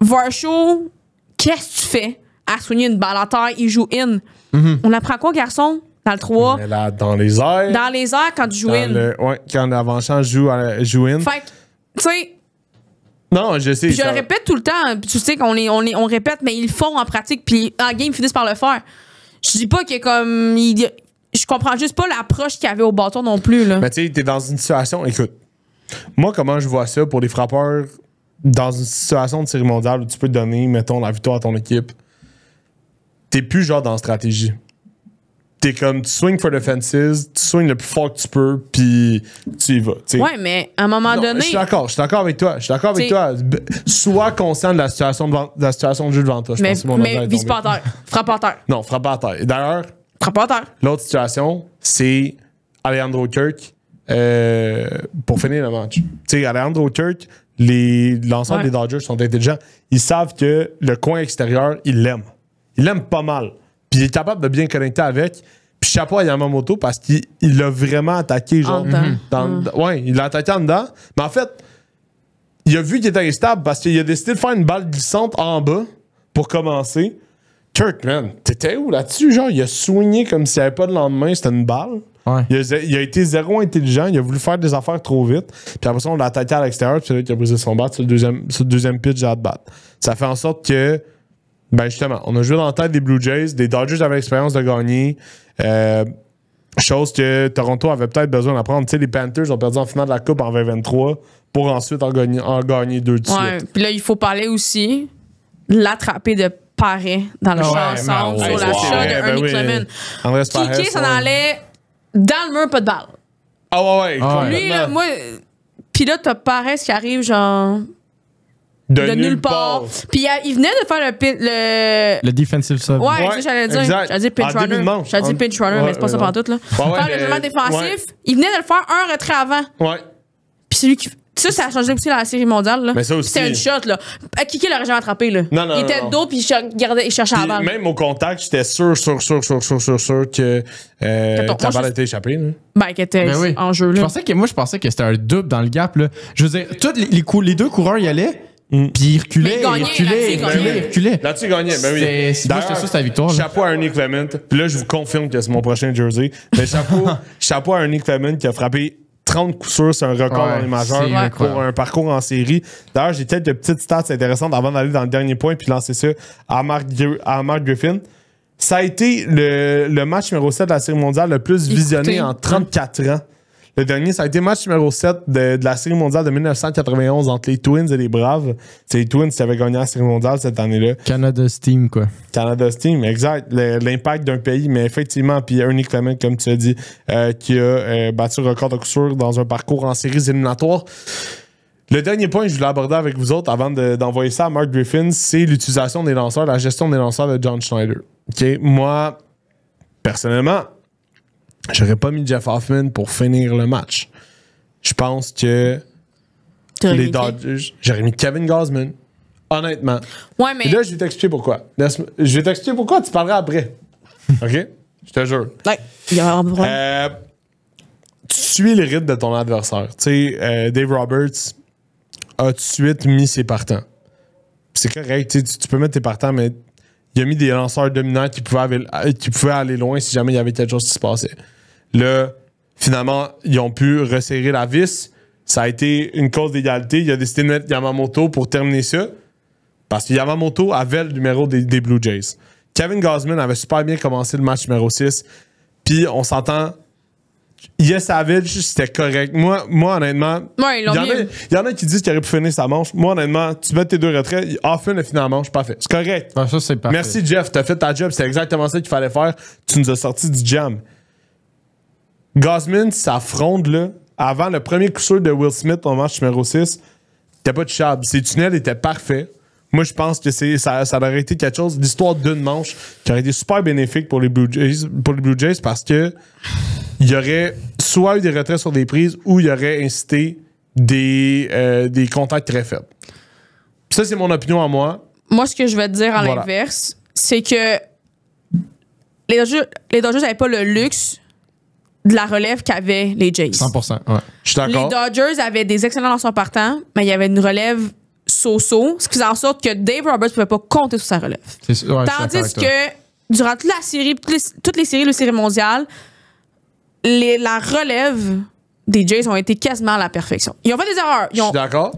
Varsho, qu'est-ce que tu fais? À soigner une balle à terre, il joue in. On apprend quoi, garçon? Dans le 3? Mais là, dans les airs. Dans les airs, quand tu joues in. Quand l'avant-champ joue in. Fait que, tu sais, Non, je sais. puis je le répète tout le temps, puis tu sais on répète, mais ils le font en pratique, puis en game, ils finissent par le faire. Je dis pas que comme. Je comprends juste pas l'approche qu'il y avait au bâton non plus, là. Mais tu sais, t'es dans une situation. Écoute, moi, comment je vois ça pour les frappeurs dans une situation de série mondiale où tu peux donner, mettons, la victoire à ton équipe, t'es plus genre dans la stratégie. T'es comme, tu swing for the fences, tu swing le plus fort que tu peux, puis tu y vas. T'sais. Ouais, mais à un moment Non, donné. je suis d'accord avec toi. Sois conscient de la situation de jeu devant toi. Je Mais, pense que mon anglais est vise tombé. pas à terre. Frappe à terre. Non, frappe à terre. Et d'ailleurs, Frappe à terre. l'autre situation, c'est Alejandro Kirk pour finir le match. Tu sais, Alejandro Kirk, les lanceurs Ouais. des Dodgers sont intelligents. Ils savent que le coin extérieur, ils l'aiment. Ils l'aiment pas mal. Puis il est capable de bien connecter avec. Puis chapeau à Yamamoto parce qu'il l'a vraiment attaqué. Genre, En dedans. Ouais, il l'a attaqué en dedans. Mais en fait, il a vu qu'il était instable parce qu'il a décidé de faire une balle glissante en bas pour commencer. Kirk, man, t'étais où là-dessus? Genre, il a swingé comme s'il n'y avait pas de lendemain, c'était une balle. Ouais. Il a été zéro intelligent, il a voulu faire des affaires trop vite. Puis après ça, on l'a attaqué à l'extérieur, puis c'est là qu'il a brisé son bat sur le deuxième pitch à bat. Ça fait en sorte que, ben justement, on a joué dans la tête des Blue Jays, des Dodgers avaient l'expérience de gagner. Chose que Toronto avait peut-être besoin d'apprendre. Tu sais, les Panthers ont perdu en finale de la Coupe en 2023 pour ensuite en gagner deux de suite. Ouais. Puis là, il faut parler aussi de l'attrapé de Paré dans le Ah champ ouais, ensemble mais sur ouais, la c'est shot vrai, de ben Ernie oui. Clement. Andrés Paré, Kiki s'en ça. allait dans le mur, pas de balle. Ah ouais. Ah ouais. Lui, là, moi... Puis là, t'as Paré qui arrive, genre... De nulle part. Puis il venait de faire Le defensive sub. Ouais, Ouais, c'est ça, j'allais dire. exact. J'allais dire pinch En début de runner. manche. J'allais dire pinch runner, Ouais, mais c'est pas ça ouais, pantoute, là. ouais, Faire le mais- jugement défensif, ouais. il venait de le faire un retrait avant. Ouais. Puis c'est lui qui... Ça a changé aussi la série mondiale, là. Mais ça aussi. C'était une shot, là. Kiki l'aurait jamais attrapé, là. Non, non, il était non. de dos, puis il cherchait la Puis balle. même au contact, j'étais sûr que ta balle était échappée. Là. Ben, qui était Ben oui. en jeu, Je là. pensais que c'était un double dans le gap. Là. Je veux dire, tous les deux coureurs y allaient, puis ils reculaient, Mais il gagnait, là-dessus, il gagnait. Là-dessus, il gagnait. Ben oui. Moi, D'ailleurs, j'étais sûr que c'était la victoire. Là. Chapeau à Ernie Clement. Puis là, je vous confirme que c'est mon prochain jersey. Mais chapeau à Ernie Clement qui a frappé 30 coups sûrs, c'est un record Ouais, dans les majeurs c'est incroyable. pour un parcours en série. D'ailleurs, j'ai quelques petites stats intéressantes avant d'aller dans le dernier point puis lancer ça à Mark Griffin. Ça a été le match numéro 7 de la Série mondiale le plus visionné en 34 ans. Le dernier, ça a été le match numéro 7 de la Série mondiale de 1991 entre les Twins et les Braves. C'est les Twins qui avaient gagné la Série mondiale cette année-là. Canada's team, quoi. Canada's team, exact. L'impact d'un pays, mais effectivement, puis Ernie Clement, comme tu as dit, qui a battu le record de coup sûr dans un parcours en séries éliminatoires. Le dernier point que je voulais aborder avec vous autres avant d'envoyer ça à Mark Griffin, c'est l'utilisation des lanceurs, la gestion des lanceurs de John Schneider. OK? Moi, personnellement, j'aurais pas mis Jeff Hoffman pour finir le match. Je pense que les Dodgers, j'aurais mis Kevin Gausman, honnêtement. Ouais, mais. Et là, je vais t'expliquer pourquoi. Je vais t'expliquer pourquoi, tu parleras après. OK? Je te jure. Ouais, il y a un problème. Tu suis les rythmes de ton adversaire. Tu sais, Dave Roberts a tout de suite mis ses partants. C'est correct, tu peux mettre tes partants, mais il a mis des lanceurs dominants qui pouvaient aller loin si jamais il y avait quelque chose qui se passait. Là, finalement, ils ont pu resserrer la vis. Ça a été une cause d'égalité. Il a décidé de mettre Yamamoto pour terminer ça. Parce que Yamamoto avait le numéro des Blue Jays. Kevin Gausman avait super bien commencé le match numéro 6. Puis on s'entend. Yes Savage, c'était correct. Moi honnêtement, Ouais, ils l'ont mis. il y en a qui disent qu'il aurait pu finir sa manche. Moi, honnêtement, tu mets tes deux retraits, Hoffman a fini la manche, parfait. C'est correct. Ah, ça, c'est parfait. Merci Jeff, t'as fait ta job, c'est exactement ça qu'il fallait faire. Tu nous as sorti du jam. Gausman, sa fronde, là, avant le premier coup sûr de Will Smith au match numéro 6, c'était pas touchable. Ses tunnels étaient parfaits. Moi, je pense que ça aurait été quelque chose, l'histoire d'une manche, qui aurait été super bénéfique pour les Blue Jays parce que il y aurait soit eu des retraits sur des prises ou il y aurait incité des contacts très faibles. Puis ça, c'est mon opinion à moi. Moi, ce que je vais te dire à Voilà. l'inverse, c'est que les Dodgers n'avaient pas le luxe de la relève qu'avaient les Jays. 100%. Ouais. Je suis Les d'accord. Dodgers avaient des excellents lanceurs partants, mais il y avait une relève so-so, ce qui faisait en sorte que Dave Roberts ne pouvait pas compter sur sa relève. Ouais, je suis d'accord Tandis avec toi. que durant toute la série, toutes les séries de série mondiale, la relève des Jays ont été quasiment à la perfection. Ils ont fait des erreurs. Je suis d'accord.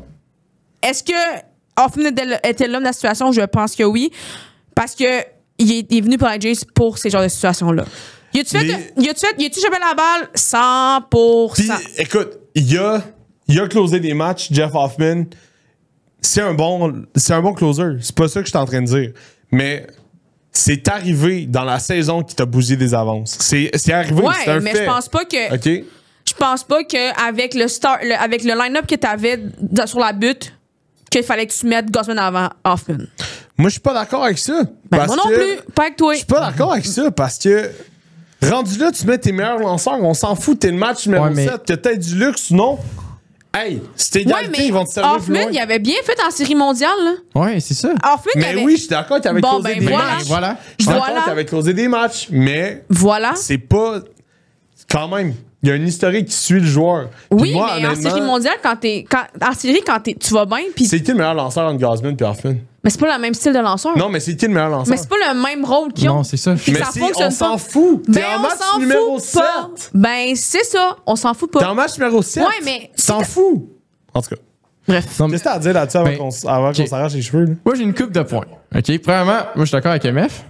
Est-ce que Hoffman était l'homme de la situation? Je pense que oui. Parce que il est venu pour les Jays pour ces genres de situations-là. Y a-tu chopé la balle? 100%. Puis, écoute, il a closé des matchs, Jeff Hoffman. C'est un bon closer. C'est pas ça que je suis en train de dire. Mais c'est arrivé dans la saison qui t'a bousillé des avances. C'est arrivé, c'est un mais fait. je pense pas que. OK? Je pense pas qu'avec avec le line-up que t'avais sur la butte, qu'il fallait que tu mettes Gausman avant Hoffman. Moi, je suis pas d'accord avec ça. Ben, Parce moi non que- plus. Pas avec toi. Je suis pas d'accord avec ça parce que rendu là, tu mets tes meilleurs lanceurs. On s'en fout, t'es le match numéro Ouais, mais- 7. T'as peut-être du luxe, non? Hey, c'est Ouais, égalité, mais ils vont te servir plus Hoffman, loin. il avait bien fait en série mondiale. Là. Ouais, c'est ça. Hoffman, il Mais avait... oui, je suis d'accord, t'avais Bon, closé ben des voilà. matchs. Voilà. Je suis Voilà. d'accord, t'avais closé des matchs, mais Voilà. c'est pas... Quand même, il y a un historique qui suit le joueur. Puis Oui, moi, mais en honnêtement, série mondiale, tu vas bien, puis c'est qui le meilleur lanceur entre Gausman et Hoffman? mais c'est pas le même style de lanceur. Non, mais c'est qui le meilleur lanceur? Mais c'est pas le même rôle qu'ils ont. Non, c'est ça. Puis Mais ça si, fonctionne on s'en pas. fout. T'es Ben, en on match s'en numéro fout pas. 7. Ben, c'est ça. On s'en fout T'es pas. en match numéro 7. Ouais, mais Tu t'en fous. En tout cas. Bref. Non, mais- Qu'est-ce que t'as à dire là-dessus avant Ben, qu'on ok. s'arrache les cheveux? Là? Moi, j'ai une coupe de points. OK? Premièrement, moi, je suis d'accord avec MF.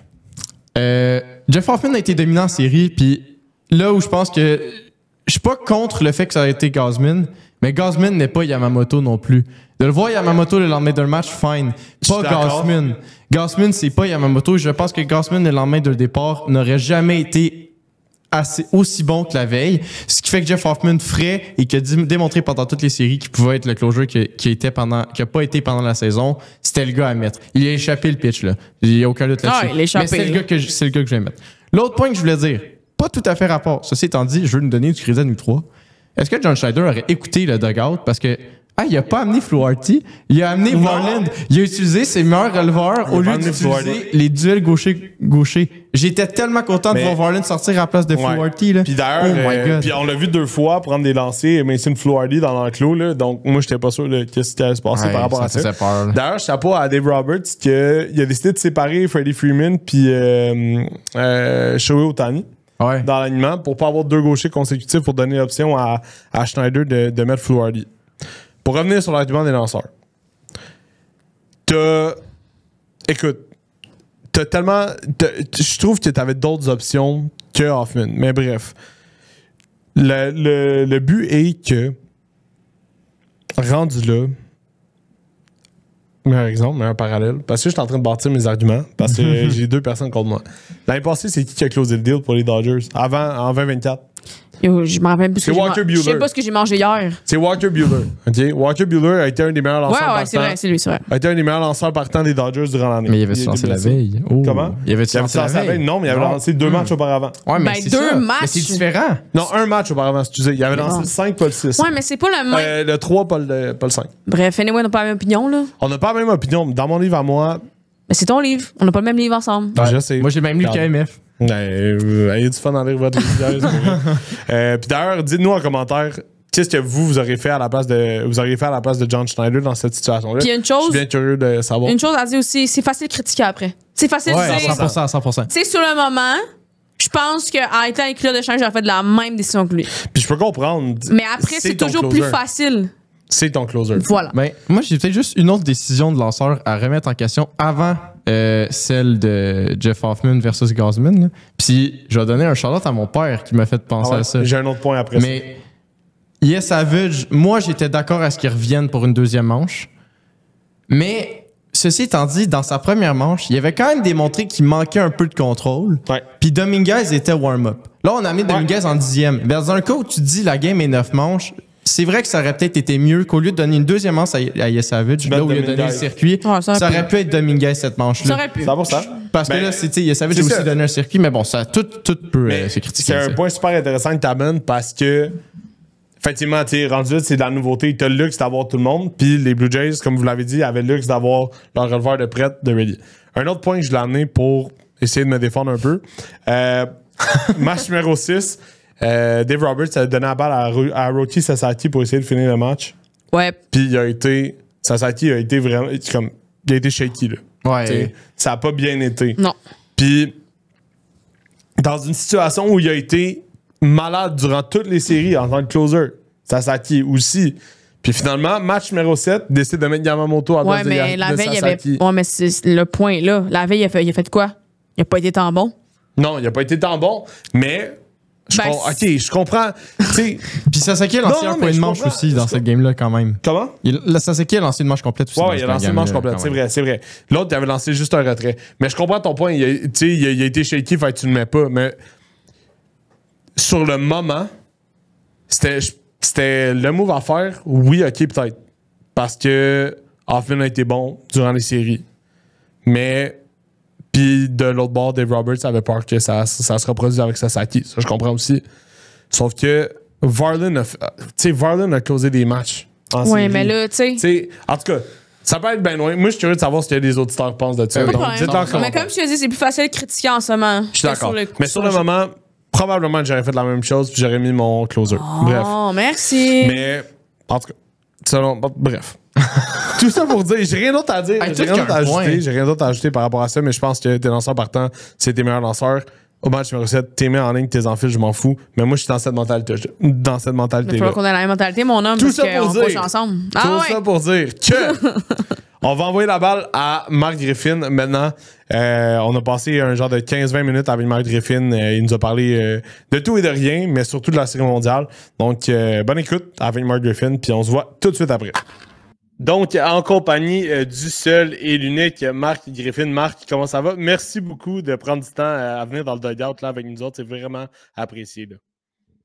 Jeff Hoffman a été dominant en série, puis là où je pense que je suis pas contre le fait que ça a été Gausman, Mais Gausman n'est pas Yamamoto non plus. De le voir Yamamoto le lendemain d'un match, fine. Pas Gausman. Gausman, c'est pas Yamamoto. Je pense que Gausman, le lendemain d'un départ, n'aurait jamais été aussi bon que la veille. Ce qui fait que Jeff Hoffman ferait et qui a démontré pendant toutes les séries qu'il pouvait être le closer qui a pas été pendant la saison, c'était le gars à mettre. Il a échappé le pitch, là. Il n'y a aucun doute là-dessus. Il a échappé. Mais c'est le gars que je vais mettre. L'autre point que je voulais dire, pas tout à fait rapport. Ceci étant dit, je veux nous donner du crédit à nous trois. Est-ce que John Schneider aurait écouté le dugout? Parce que il a pas amené Fluharty, il a amené Varland. Il a utilisé ses meilleurs releveurs au lieu d'utiliser les duels gaucher. J'étais tellement content de voir Varland sortir à la place de Fluharty. Puis d'ailleurs, puis on l'a vu 2 fois prendre des lancers Mason Fluharty dans l'enclos. Là, donc moi, j'étais pas sûr de ce qui allait se passer par rapport à ça. D'ailleurs, chapeau à Dave Roberts qu'il a décidé de séparer Freddie Freeman puis Shohei Ohtani. Dans l'alignement pour pas avoir 2 gauchers consécutifs pour donner l'option à Schneider de mettre Fluharty. Pour revenir sur l'argument des lanceurs, écoute, je trouve que t'avais d'autres options que Hoffman. Mais bref, le but est que, rendu là, meilleur exemple, meilleur parallèle, parce que je suis en train de bâtir mes arguments, parce que j'ai 2 personnes contre moi. L'année passée, c'est qui a closé le deal pour les Dodgers? En 2024? Yo, je m'en rappelle plus. Je sais pas ce que j'ai mangé hier. C'est Walker Buehler. Okay? Walker Buehler a été un des meilleurs lanceurs partants. Ouais, c'est vrai, c'est lui, c'est vrai. A été un des meilleurs lanceurs partants des Dodgers durant l'année. Mais il avait lancé la veille. Oh. Comment? Il avait lancé la veille? Non, mais il avait lancé 2 matchs auparavant. Ouais, mais c'est 2 matchs. Mais c'est différent. Non, 1 match auparavant, excusez. Il avait lancé le 5, pas le 6. Ouais, mais c'est pas le même. Le 3, pas le 5. Bref, anyway, on n'a pas la même opinion, là. On n'a pas la même opinion. Dans mon livre à moi. Mais c'est ton livre. On n'a pas le même livre ensemble. Je sais. Moi, j'ai le même livre qu'AMF. Il y a du fun dans lire votre livre. Puis d'ailleurs, dites-nous en commentaire qu'est-ce que vous auriez fait à la place de John Schneider dans cette situation-là. Puis il y a une chose. Je suis bien curieux de savoir. Une chose à dire aussi, c'est facile de critiquer après. C'est facile de dire. 100%. Tu sais, sur le moment, je pense qu'en étant écrit de change, j'aurais fait de la même décision que lui. Puis je peux comprendre. Mais après, c'est toujours plus facile. C'est ton closer. Voilà. Ben, moi, j'ai peut-être juste une autre décision de lanceur à remettre en question avant celle de Jeff Hoffman versus Gausman. Puis, je vais donner un shout-out à mon père qui m'a fait penser à ça. J'ai un autre point après ça. Mais, Yes Savage, moi, j'étais d'accord à ce qu'il revienne pour une deuxième manche. Mais, ceci étant dit, dans sa première manche, il avait quand même démontré qu'il manquait un peu de contrôle. Ouais. Puis Dominguez était warm-up. Là, on a mis Dominguez en 10e. Mais dans un cas où tu dis la game est 9 manches, c'est vrai que ça aurait peut-être été mieux qu'au lieu de donner une deuxième manche à Yes Savage, là où il a donné le circuit, ça aurait pu être Dominguez cette manche-là. Ça aurait pu. 100%. Parce que là, Yes Savage a aussi donné un circuit, mais bon, ça tout peut se critiquer. C'est un point super intéressant que tu amènes parce que, effectivement, tu es rendu là, c'est de la nouveauté. Tu as le luxe d'avoir tout le monde. Puis les Blue Jays, comme vous l'avez dit, avaient le luxe d'avoir leur releveur de prête de ready. Un autre point que je l'ai amené pour essayer de me défendre un peu. Match numéro 6. Dave Roberts a donné la balle à Roki Sasaki pour essayer de finir le match. Ouais. Puis Sasaki a été vraiment. Il a été shaky, là. Ouais. T'sais, ça a pas bien été. Non. Puis, dans une situation où il a été malade durant toutes les séries en tant que closer, Sasaki aussi. Puis finalement, match numéro 7, décide de mettre Yamamoto à place de Sasaki. Ouais, mais la veille, il y avait. Ouais, mais c'est le point là. La veille, il a fait quoi? Il a pas été tant bon. Non, il a pas été tant bon, mais. Je comprends. Puis Sasaki a lancé un point de manche aussi dans cette game-là, quand même. Comment? Sasaki a lancé une manche complète aussi. Ouais, il a lancé une manche complète, c'est vrai. L'autre, il avait lancé juste un retrait. Mais je comprends ton point. Il a été shaky, fait que tu le mets pas. Mais sur le moment, c'était le move à faire. Oui, ok, peut-être. Parce que Hoffman a été bon durant les séries. Mais. Puis de l'autre bord, Dave Roberts avait peur que ça se reproduise avec Sasaki. Ça, je comprends aussi. Sauf que Varland a causé des matchs en série. Oui, mais là, tu sais. En tout cas, ça peut être bien loin. Moi, je suis curieux de savoir ce que les auditeurs pensent de ça. Mais comme je te dis, c'est plus facile de critiquer en ce moment. Je suis d'accord. Mais sur le moment, probablement que j'aurais fait la même chose puis j'aurais mis mon closer. Bref. Oh, merci. Mais, en tout cas, bref. Tout ça pour dire, j'ai rien d'autre à dire. J'ai rien d'autre à ajouter par rapport à ça, mais je pense que tes lanceurs partants, c'est tes meilleurs lanceurs. Au match numéro 7, t'es mis en ligne, tes enfiles, je m'en fous. Mais moi, je suis dans cette mentalité. Il faut qu'on ait la même mentalité, mon homme, tout parce ça pour qu'on dire, couche ensemble. Tout ça pour dire que On va envoyer la balle à Mark Griffin maintenant. On a passé un genre de 15-20 minutes avec Mark Griffin. Il nous a parlé de tout et de rien, mais surtout de la Série mondiale. Donc, bonne écoute avec Mark Griffin, puis on se voit tout de suite après. Donc, en compagnie du seul et l'unique Mark Griffin. Mark, comment ça va? Merci beaucoup de prendre du temps à venir dans le dugout là, avec nous autres. C'est vraiment apprécié. Là.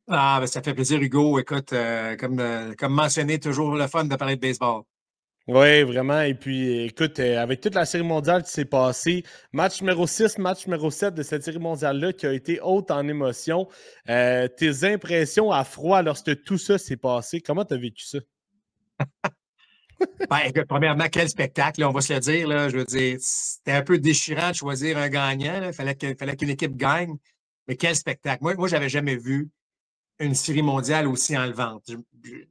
Ah, ben ça fait plaisir, Hugo. Écoute, comme mentionné, toujours le fun de parler de baseball. Oui, vraiment. Et puis, écoute, avec toute la série mondiale qui s'est passée, match numéro 6, match numéro 7 de cette série mondiale-là qui a été haute en émotion. Tes impressions à froid lorsque tout ça s'est passé, comment tu as vécu ça? Ben, écoute, premièrement, quel spectacle, là, on va se le dire. Là, je veux dire, c'était un peu déchirant de choisir un gagnant. Il fallait qu'une équipe gagne. Mais quel spectacle. Moi je n'avais jamais vu une série mondiale aussi enlevante.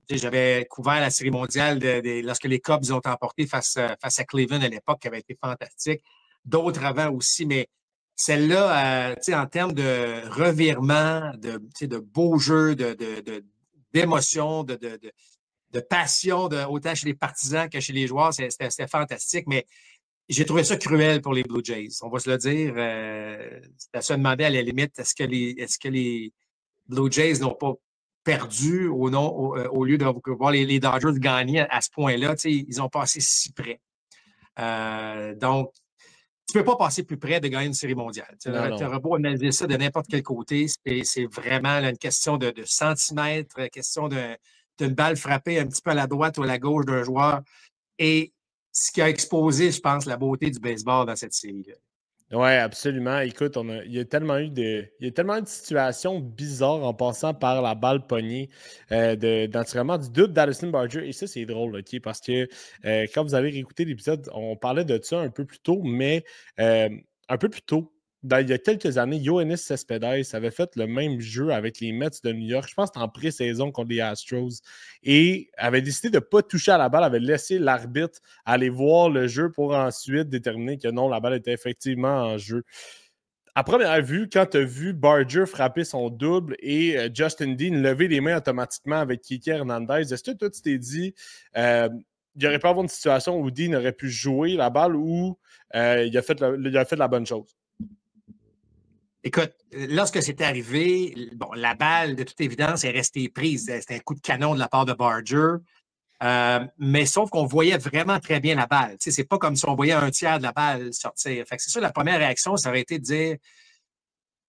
J'avais couvert la série mondiale lorsque les Cubs ont emporté face à Cleveland à l'époque, qui avait été fantastique. D'autres avant aussi, mais celle-là, en termes de revirement, de beaux jeux, d'émotion, de passion, autant chez les partisans que chez les joueurs, c'était fantastique, mais j'ai trouvé ça cruel pour les Blue Jays. On va se le dire. C'est à se demander à la limite, est-ce que les Blue Jays n'ont pas perdu au lieu de voir les Dodgers gagner à ce point-là? Ils ont passé si près. Donc, tu ne peux pas passer plus près de gagner une série mondiale. Tu auras beau analyser ça de n'importe quel côté. C'est vraiment là, une question de centimètres, question d'une balle frappée un petit peu à la droite ou à la gauche d'un joueur. Et ce qui a exposé, je pense, la beauté du baseball dans cette série-là. Oui, absolument. Écoute, il y a tellement eu de situations bizarres en passant par la balle pognée naturellement du double d'Addison Barger. Et ça, c'est drôle, OK? Parce que quand vous avez réécouté l'épisode, on parlait de ça un peu plus tôt, mais un peu plus tôt, il y a quelques années, Yoenis Cespedes avait fait le même jeu avec les Mets de New York, je pense que c'était en pré-saison contre les Astros, et avait décidé de ne pas toucher à la balle, avait laissé l'arbitre aller voir le jeu pour ensuite déterminer que non, la balle était effectivement en jeu. À première vue, quand tu as vu Barger frapper son double et Justin Dean lever les mains automatiquement avec Kiki Hernandez, est-ce que toi, tu t'es dit il n'y aurait pas avoir une situation où Dean aurait pu jouer la balle ou il a fait la bonne chose? Écoute, lorsque c'est arrivé, bon, la balle, de toute évidence, est restée prise. C'était un coup de canon de la part de Barger. Mais sauf qu'on voyait vraiment très bien la balle. C'est pas comme si on voyait un tiers de la balle sortir. Fait que c'est ça, la première réaction, ça aurait été de dire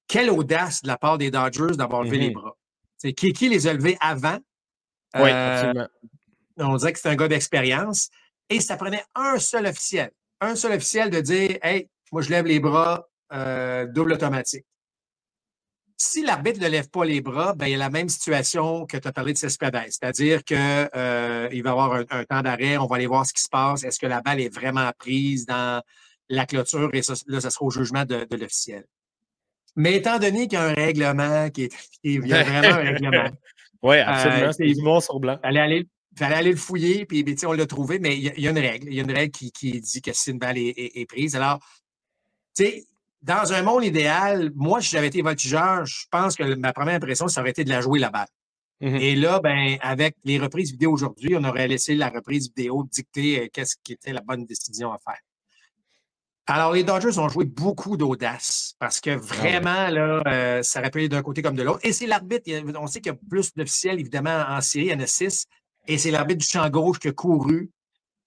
quelle audace de la part des Dodgers d'avoir levé les bras. Qui les a levés avant? Oui, absolument. On dirait que c'est un gars d'expérience. Et ça prenait un seul officiel. Un seul officiel de dire hey, moi, je lève les bras. Double automatique. Si l'arbitre ne lève pas les bras, ben, il y a la même situation que tu as parlé de Cespedes. C'est-à-dire qu'il va y avoir un temps d'arrêt, on va aller voir ce qui se passe. Est-ce que la balle est vraiment prise dans la clôture? Et ça, là, ça sera au jugement de l'officiel. Mais étant donné qu'il y a un règlement il y a vraiment un règlement. Oui, absolument. C'est du noir sur blanc. Il fallait aller le fouiller, puis on l'a trouvé, mais il y a une règle. Il y a une règle qui dit que si une balle est prise. Alors, tu sais, dans un monde idéal, moi, si j'avais été voltigeur, je pense que ma première impression, ça aurait été de la jouer la balle. Et là, ben, avec les reprises vidéo aujourd'hui, on aurait laissé la reprise vidéo dicter qu'est-ce qui était la bonne décision à faire. Alors, les Dodgers ont joué beaucoup d'audace parce que vraiment, là, ça aurait pu aller d'un côté comme de l'autre. Et c'est l'arbitre, on sait qu'il y a plus d'officiels, évidemment, en série, il y en a 6. Et c'est l'arbitre du champ gauche qui a couru,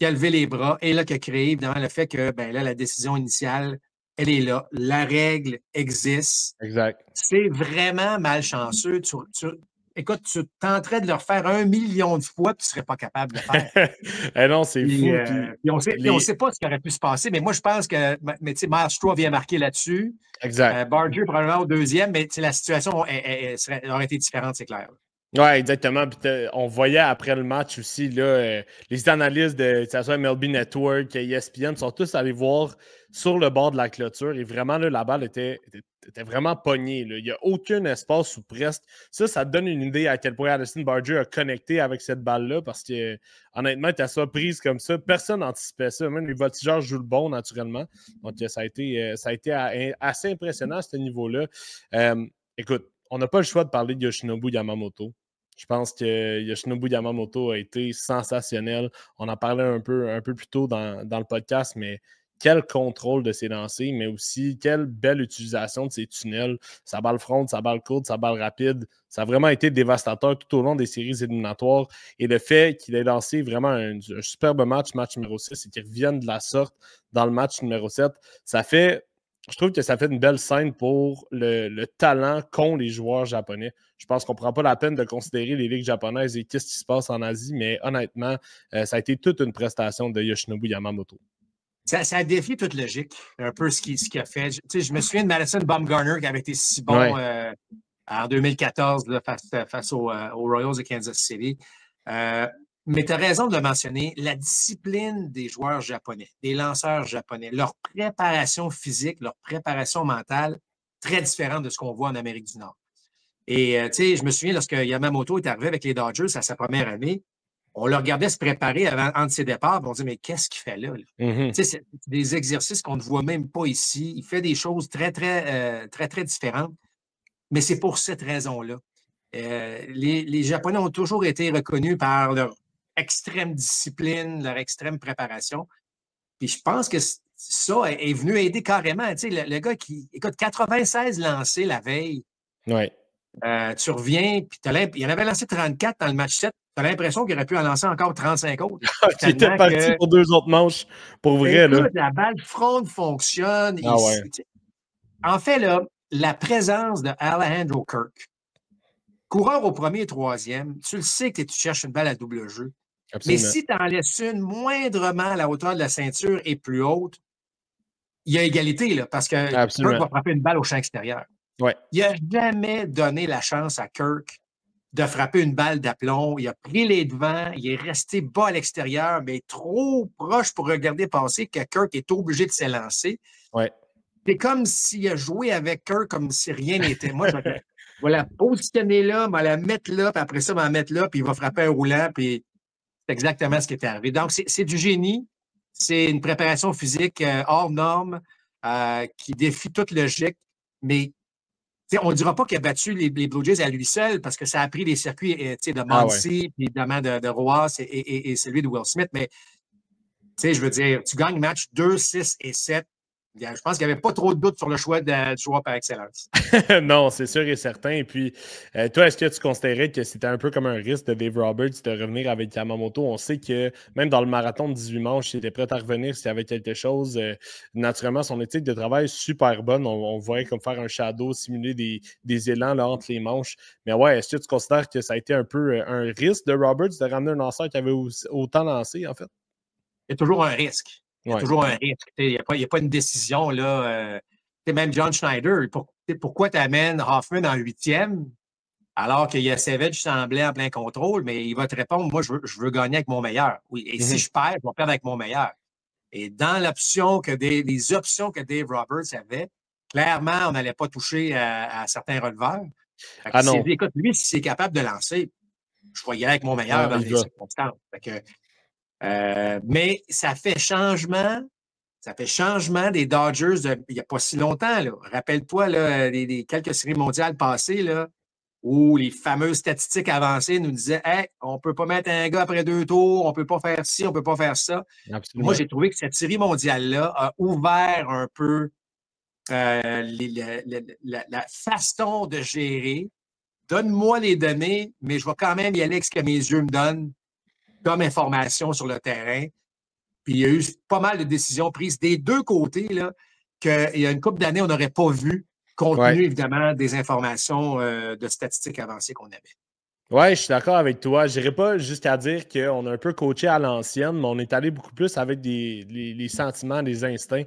qui a levé les bras et là, qui a créé, évidemment, le fait que, ben là, la décision initiale, elle est là. La règle existe. Exact. C'est vraiment malchanceux. Écoute, tu tenterais de le refaire 1 million de fois, tu ne serais pas capable de le faire. Non, c'est fou. On ne sait pas ce qui aurait pu se passer, mais moi, je pense que Maestro vient marquer là-dessus. Exact. Barger, probablement au deuxième, mais la situation aurait été différente, c'est clair. Oui, exactement. Puis on voyait après le match aussi, là, les analystes de MLB Network, ESPN, sont tous allés voir sur le bord de la clôture et vraiment, là, la balle était vraiment pognée. Là. Il n'y a aucun espace ou presque. Ça te donne une idée à quel point Addison Barger a connecté avec cette balle-là parce que, honnêtement, tu as ça prise comme ça. Personne n'anticipait ça. Même les voltigeurs jouent le bon, naturellement. Donc, ça a été assez impressionnant à ce niveau-là. Écoute, on n'a pas le choix de parler de Yoshinobu Yamamoto. Je pense que Yoshinobu Yamamoto a été sensationnel. On en parlait un peu plus tôt dans le podcast, mais quel contrôle de ses lancers, mais aussi quelle belle utilisation de ses tunnels. Sa balle front, sa balle courte, sa balle rapide. Ça a vraiment été dévastateur tout au long des séries éliminatoires. Et le fait qu'il ait lancé vraiment un superbe match numéro 6, et qu'il revienne de la sorte dans le match numéro 7, je trouve que ça fait une belle scène pour le talent qu'ont les joueurs japonais. Je pense qu'on ne prend pas la peine de considérer les ligues japonaises et qu'est-ce qui se passe en Asie, mais honnêtement, ça a été toute une prestation de Yoshinobu Yamamoto. Ça défie toute logique, un peu ce qu'il a fait. Je me souviens de Madison Bumgarner qui avait été si bon en 2014 là, face aux Royals de Kansas City. Mais tu as raison de le mentionner, la discipline des joueurs japonais, des lanceurs japonais, leur préparation physique, leur préparation mentale, très différente de ce qu'on voit en Amérique du Nord. Et je me souviens, lorsque Yamamoto est arrivé avec les Dodgers à sa première année, on le regardait se préparer entre ses départs, on se dit, mais qu'est-ce qu'il fait là? Mm-hmm. C'est des exercices qu'on ne voit même pas ici. Il fait des choses très, très différentes, mais c'est pour cette raison-là. Les Japonais ont toujours été reconnus par leur extrême discipline, leur extrême préparation. Puis je pense que ça est venu aider carrément. Le gars qui, écoute, 96 lancés la veille. Ouais. Tu reviens, puis il en avait lancé 34 dans le match 7. Tu as l'impression qu'il aurait pu en lancer encore 35 autres. Il était parti pour 2 autres manches, pour vrai. Écoute, là. La balle front fonctionne. Ouais. En fait, là, la présence de Alejandro Kirk, coureur au premier et troisième, tu le sais que tu cherches une balle à double jeu. Absolument. Mais si tu en laisses une moindrement à la hauteur de la ceinture et plus haute, il y a égalité, là, parce que Kirk va frapper une balle au champ extérieur. Ouais. Il n'a jamais donné la chance à Kirk de frapper une balle d'aplomb. Il a pris les devants, il est resté bas à l'extérieur, mais trop proche pour regarder passer que Kirk est obligé de s'élancer. Ouais. C'est comme s'il a joué avec Kirk comme si rien n'était. Moi, je vais la positionner là, je vais la mettre là, puis après ça, je vais la mettre là, puis il va frapper un roulant, puis c'est exactement ce qui est arrivé. Donc, c'est du génie. C'est une préparation physique hors norme qui défie toute logique, mais on ne dira pas qu'il a battu les Blue Jays à lui seul parce que ça a pris les circuits de Muncy, puis évidemment de Roas et celui de Will Smith. Mais je veux dire, tu gagnes match 2, 6 et 7. Je pense qu'il n'y avait pas trop de doute sur le choix du joueur par excellence. Non, c'est sûr et certain. Et puis, toi, est-ce que tu considérais que c'était un peu comme un risque de Dave Roberts de revenir avec Yamamoto? On sait que même dans le marathon de 18 manches, il était prêt à revenir s'il y avait quelque chose. Naturellement, son éthique de travail est super bonne. On voyait comme faire un shadow, simuler des élans là, entre les manches. Mais ouais, est-ce que tu considères que ça a été un peu un risque de Roberts de ramener un lanceur qui avait autant lancé, en fait? Il y a toujours un risque. Il y a toujours un risque. Il n'y a pas une décision. Là, même John Schneider, pourquoi tu amènes Hoffman en 8e alors qu'il y a Savage semblait en plein contrôle, mais il va te répondre, moi, je veux gagner avec mon meilleur. Oui, et si je perds, je vais perdre avec mon meilleur. Et dans l'option les options que Dave Roberts avait, clairement, on n'allait pas toucher à certains releveurs. Il s'est dit, écoute, lui, si c'est capable de lancer, je vais y aller avec mon meilleur dans les circonstances. Mais ça fait changement des Dodgers il n'y a pas si longtemps. Rappelle-toi les quelques séries mondiales passées là, où les fameuses statistiques avancées nous disaient hey, on ne peut pas mettre un gars après 2 tours, on ne peut pas faire ci, on ne peut pas faire ça. Absolument. Moi, j'ai trouvé que cette série mondiale-là a ouvert un peu la façon de gérer. Donne-moi les données, mais je vais quand même y aller avec ce que mes yeux me donnent comme information sur le terrain. Puis il y a eu pas mal de décisions prises des deux côtés, là, qu'il y a une couple d'années, on n'aurait pas vu, compte tenu, évidemment, des informations de statistiques avancées qu'on avait. Oui, je suis d'accord avec toi. Je n'irai pas jusqu'à dire qu'on a un peu coaché à l'ancienne, mais on est allé beaucoup plus avec les sentiments, les instincts.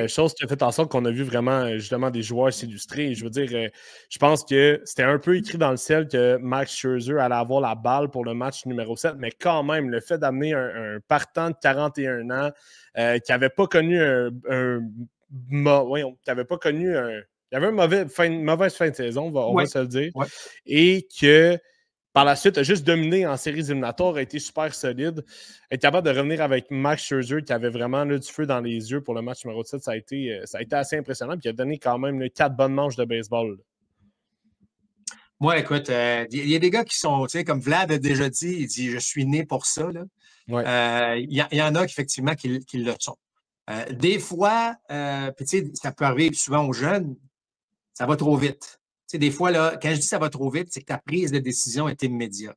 Chose qui a fait en sorte qu'on a vu vraiment, justement, des joueurs s'illustrer. Je veux dire, je pense que c'était un peu écrit dans le ciel que Max Scherzer allait avoir la balle pour le match numéro 7, mais quand même, le fait d'amener un partant de 41 ans qui n'avait pas connu qui n'avait pas connu il y avait une mauvaise fin de saison, on va se le dire, et que par la suite, a juste dominé en séries éliminatoires, a été super solide. Être capable de revenir avec Max Scherzer qui avait vraiment là, du feu dans les yeux pour le match numéro 7, ça a été assez impressionnant. Puis il a donné quand même 4 bonnes manches de baseball. Moi, écoute, il y a des gars qui sont, tu sais, comme Vlad a déjà dit, il dit, je suis né pour ça, là. Ouais. Il y en a effectivement qui le sont. Des fois, puis tu sais, ça peut arriver souvent aux jeunes, ça va trop vite. Tu sais, des fois, là, quand je dis ça va trop vite, c'est que ta prise de décision est immédiate.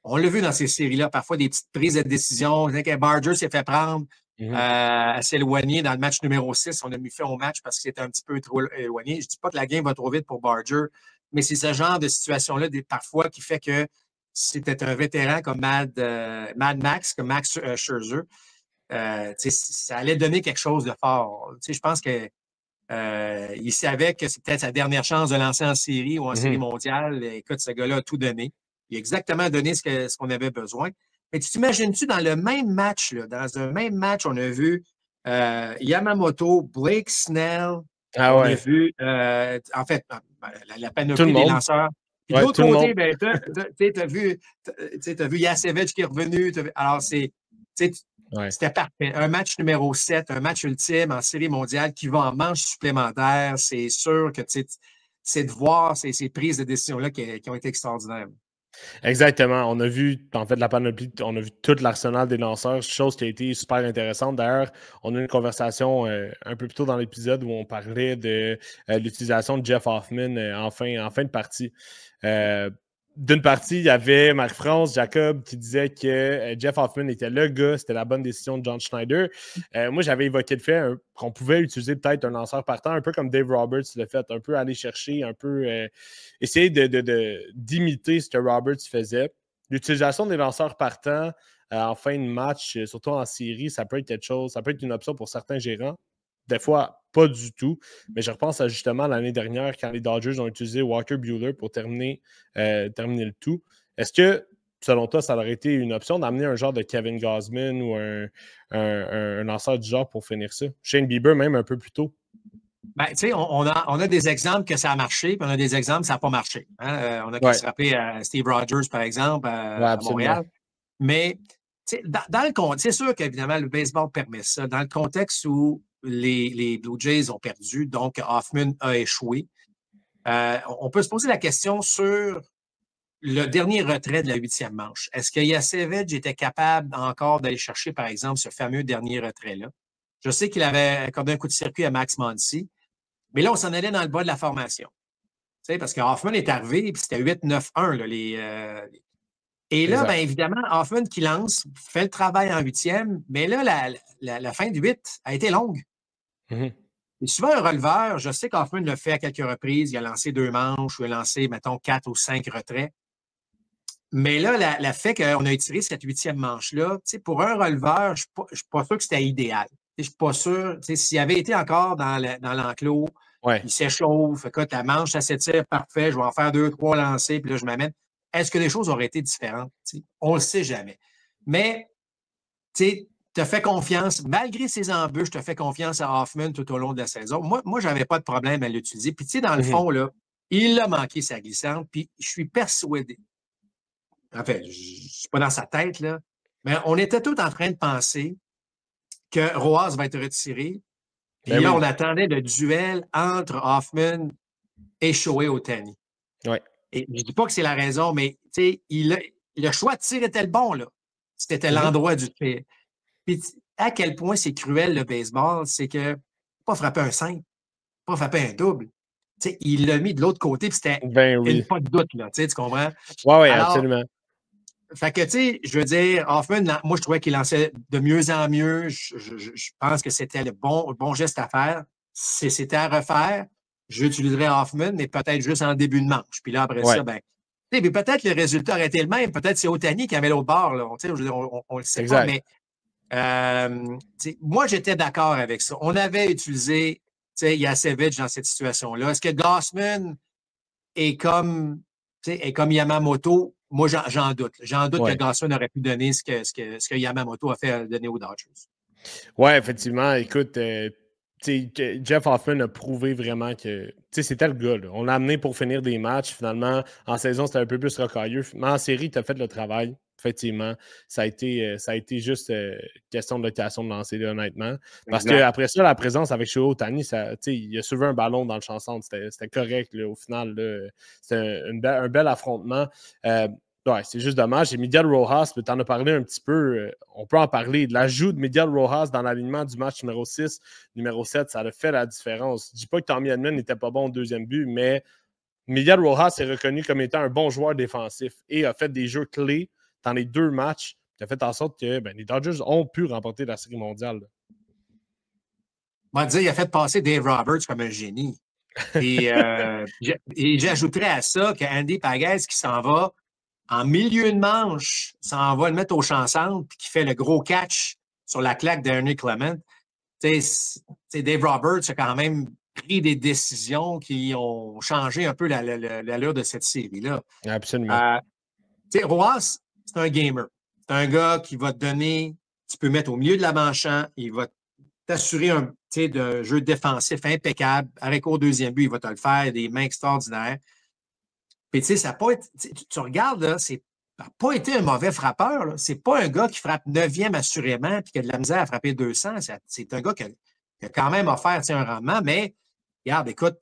On l'a vu dans ces séries-là, parfois des petites prises de décision. Barger s'est fait prendre à s'éloigner dans le match numéro 6. On a mis fin au match parce que c'était un petit peu trop éloigné. Je ne dis pas que la game va trop vite pour Barger, mais c'est ce genre de situation-là, parfois, qui fait que c'était un vétéran comme Mad Max, comme Max Scherzer. Ça allait donner quelque chose de fort. Je pense que il savait que c'est peut-être sa dernière chance de lancer en série ou en série mondiale. Écoute, ce gars-là a tout donné. Il a exactement donné ce qu'on avait besoin. Mais tu t'imagines-tu, dans le même match, là, dans un même match, on a vu Yamamoto, Blake Snell, on a vu, en fait, la panoplie des lanceurs. Puis de l'autre côté, ben, tu as vu Yasevic qui est revenu. Alors, c'était parfait. Un match numéro 7, un match ultime en série mondiale qui va en manche supplémentaire. C'est sûr que c'est de voir ces prises de décision-là qui ont été extraordinaires. Exactement. On a vu, en fait, la panoplie, on a vu tout l'arsenal des lanceurs, chose qui a été super intéressante. D'ailleurs, on a eu une conversation un peu plus tôt dans l'épisode où on parlait de l'utilisation de Jeff Hoffman en fin de partie. D'une partie, il y avait Marc-France Jacob qui disait que Jeff Hoffman était le gars, c'était la bonne décision de John Schneider. Moi, j'avais évoqué le fait qu'on pouvait utiliser peut-être un lanceur partant, un peu comme Dave Roberts l'a fait, un peu aller chercher, un peu essayer d'imiter ce que Roberts faisait. L'utilisation des lanceurs partants en fin de match, surtout en série, ça peut être quelque chose, ça peut être une option pour certains gérants. Des fois, pas du tout. Mais je repense à justement l'année dernière quand les Dodgers ont utilisé Walker Buehler pour terminer le tout. Est-ce que, selon toi, ça aurait été une option d'amener un genre de Kevin Gausman ou un lanceur du genre pour finir ça? Shane Bieber, même un peu plus tôt. Ben, tu sais, on a des exemples que ça a marché, puis on a des exemples que ça n'a pas marché. Hein? On a qu'à se rappeler à Steve Rogers, par exemple, à Montréal. Mais, tu sais, dans le contexte, c'est sûr qu'évidemment, le baseball permet ça. Dans le contexte où les Blue Jays ont perdu, donc Hoffman a échoué. On peut se poser la question sur le dernier retrait de la 8e manche. Est-ce que Yasevic était capable encore d'aller chercher, par exemple, ce fameux dernier retrait-là? Je sais qu'il avait accordé un coup de circuit à Max Muncy, mais là, on s'en allait dans le bas de la formation. Tu sais, parce que Hoffman est arrivé, puis c'était 8-9-1, là, Et là, bien évidemment, Hoffman qui lance, fait le travail en 8e, mais là, la fin de 8 a été longue. Et souvent, un releveur, je sais qu'Hoffman l'a fait à quelques reprises, il a lancé 2 manches, ou il a lancé, mettons, 4 ou 5 retraits. Mais là, le fait qu'on a étiré cette 8e manche-là, pour un releveur, je ne suis pas sûr que c'était idéal. Je ne suis pas sûr. S'il avait été encore dans l'enclos, il s'échauffe, écoute, la manche, ça s'étire, parfait, je vais en faire 2, 3 lancers, puis là, je m'amène. Est-ce que les choses auraient été différentes? On ne le sait jamais. Mais, tu te fais confiance, malgré ses embûches, tu te fais confiance à Hoffman tout au long de la saison. Moi, je n'avais pas de problème à l'utiliser. Puis, tu sais, dans le fond, là, il a manqué sa glissante, puis je suis persuadé. En fait, je ne suis pas dans sa tête, là, mais on était tous en train de penser que Rojas va être retiré. Puis là, on attendait le duel entre Hoffman et Shohei Ohtani. Ouais. Et je ne dis pas que c'est la raison, mais le choix de tir était le bon, là. C'était l'endroit du tir. Puis à quel point c'est cruel le baseball, c'est que pas frapper un simple, pas frapper un double. T'sais, il l'a mis de l'autre côté, puis c'était pas de doute, là. Tu comprends? Oui, absolument. Fait que, tu sais, je veux dire, Hoffman, moi, je trouvais qu'il lançait de mieux en mieux. Je pense que c'était le bon geste à faire. Si c'était à refaire, j'utiliserais Hoffman, mais peut-être juste en début de manche. Puis là, après ça, ben, mais peut-être le résultat aurait été le même. Peut-être c'est Ohtani qui avait l'autre bord, là. On le sait pas, mais moi, j'étais d'accord avec ça. On avait utilisé Yasevic dans cette situation-là. Est-ce que Gausman est comme Yamamoto? Moi, j'en doute. J'en doute que Gausman aurait pu donner ce que Yamamoto a fait donner aux Dodgers. Oui, effectivement. Écoute, Jeff Hoffman a prouvé vraiment que c'était le gars. Là. On l'a amené pour finir des matchs. Finalement, en saison, c'était un peu plus rocailleux. Mais en série, tu as fait le travail. effectivement, ça a été juste question de location de lancer, là, honnêtement. Parce qu'après ça, la présence avec Shohei Ohtani, il a soulevé un ballon dans le champ centre. C'était correct, là, au final. C'était un bel affrontement. Ouais, c'est juste dommage. Et Miguel Rojas, tu en as parlé un petit peu. On peut en parler. L'ajout de Miguel Rojas dans l'alignement du match numéro 6, numéro 7, ça a fait la différence. Je ne dis pas que Tommy Edman n'était pas bon au deuxième but, mais Miguel Rojas est reconnu comme étant un bon joueur défensif et a fait des jeux clés dans les 2 matchs qui a fait en sorte que les Dodgers ont pu remporter la Série mondiale. On va dire, il a fait passer Dave Roberts comme un génie. Et j'ajouterais à ça qu'Andy Paguez qui s'en va en milieu de manche, s'en va le mettre au champ centre puis qui fait le gros catch sur la claque d'Ernie Clement. Dave Roberts a quand même pris des décisions qui ont changé un peu l'allure de cette série-là. Absolument. Rojas, c'est un gamer. C'est un gars qui va te donner, tu peux mettre au milieu de l'avant-champ, il va t'assurer un jeu défensif impeccable. Avec au deuxième but, il va te le faire, des mains extraordinaires. Puis, tu sais, ça n'a pas été. Tu regardes, là, ça n'a pas été un mauvais frappeur. C'est pas un gars qui frappe 9e assurément puis qui a de la misère à frapper 200. C'est un gars qui a quand même offert un rendement, mais regarde, écoute,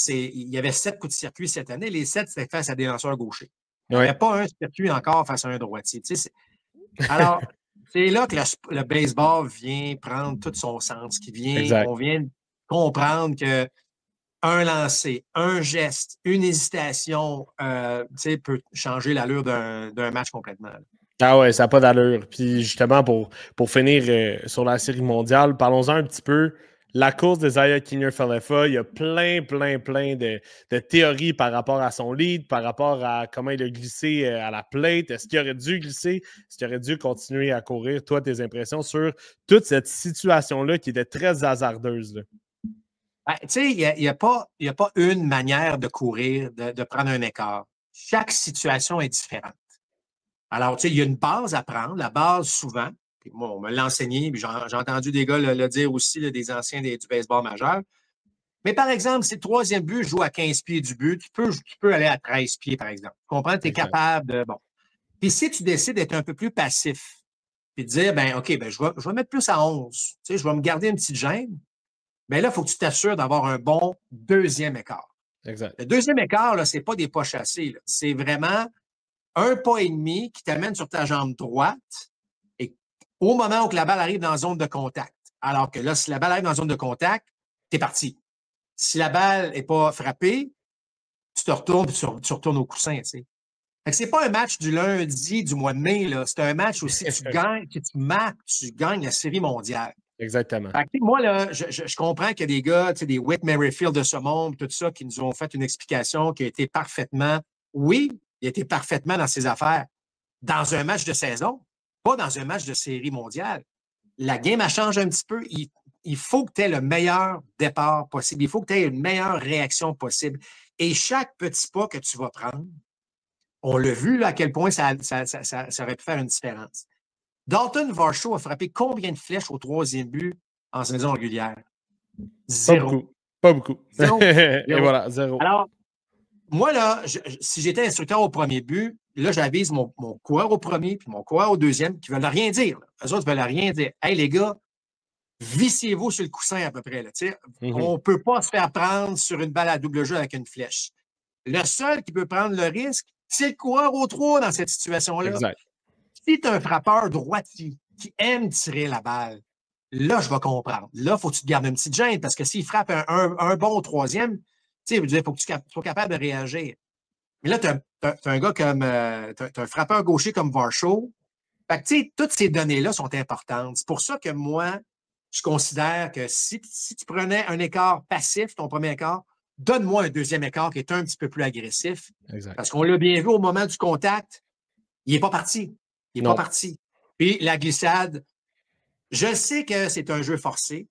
il y avait 7 coups de circuit cette année. Les 7, c'était face à des lanceurs gauchers. Il n'y avait pas un circuit encore face à un droitier. Alors, c'est là que le baseball vient prendre tout son sens, on vient comprendre que un lancer, un geste, une hésitation peut changer l'allure d'un match complètement. Ah ouais, ça n'a pas d'allure. Puis justement, pour finir sur la Série mondiale, parlons-en un petit peu. La course de Zaya Kinyer-Falefa, il y a plein de théories par rapport à son lead, par rapport à comment il a glissé à la plate. Est-ce qu'il aurait dû glisser? Est-ce qu'il aurait dû continuer à courir? Toi, tes impressions sur toute cette situation-là qui était très hasardeuse, là? Tu sais, il n'y a pas une manière de courir, de prendre un écart. Chaque situation est différente. Alors, tu sais, il y a une base à prendre. La base, souvent, puis moi, on me l'a enseigné, puis j'ai entendu des gars le dire aussi, là, des anciens du baseball majeur. Mais par exemple, si le 3e but joue à 15 pieds du but, tu peux aller à 13 pieds, par exemple. Tu comprends? Tu es capable de... Bon. Puis si tu décides d'être un peu plus passif, puis de dire, OK, je vais mettre plus à 11. Tu sais, je vais me garder une petite gêne. Bien là, il faut que tu t'assures d'avoir un bon 2e écart. Exact. Le 2e écart, ce n'est pas des pas chassés. C'est vraiment un pas et demi qui t'amène sur ta jambe droite et au moment où la balle arrive dans la zone de contact. Alors que là, si la balle arrive dans la zone de contact, tu es parti. Si la balle n'est pas frappée, tu te retournes et tu retournes au coussin. Tu sais. Ce n'est pas un match du lundi du mois de mai. C'est un match où si tu gagnes, tu marques, tu gagnes la Série mondiale. Exactement. Moi, là, je comprends qu'il y a des gars, des Whit Merrifield de ce monde, tout ça, qui nous ont fait une explication qui a été parfaitement, oui, il a été parfaitement dans ses affaires. Dans un match de saison, pas dans un match de série mondiale. La game, elle change un petit peu. Il faut que tu aies le meilleur départ possible. Il faut que tu aies une meilleure réaction possible. Et chaque petit pas que tu vas prendre, on l'a vu là, à quel point ça aurait pu faire une différence. Dalton Varsho a frappé combien de flèches au 3e but en saison régulière? 0. Pas beaucoup. 0. Et voilà, 0. Alors, moi, là, si j'étais instructeur au 1er but, là, j'avise mon coureur au 1er puis mon coureur au 2e qui ne veulent rien dire. Là. Eux autres ne veulent rien dire. Hey, les gars, vissez-vous sur le coussin à peu près. Là, On ne peut pas se faire prendre sur une balle à double jeu avec une flèche. Le seul qui peut prendre le risque, c'est le coureur au 3 dans cette situation-là. Exact. Si tu es un frappeur droitier qui aime tirer la balle, là, je vais comprendre. Là, il faut que tu te gardes une petite gêne parce que s'il frappe un bon au 3e, il faut que tu sois capable de réagir. Mais là, tu as un gars comme. Tu as un frappeur gaucher comme Varsho. Fait que, toutes ces données-là sont importantes. C'est pour ça que moi, je considère que si tu prenais un écart passif, ton premier écart, donne-moi un 2e écart qui est un petit peu plus agressif. Exact. Parce qu'on l'a bien vu au moment du contact, il n'est pas parti. Il n'est pas parti. Puis la glissade, je sais que c'est un jeu forcé,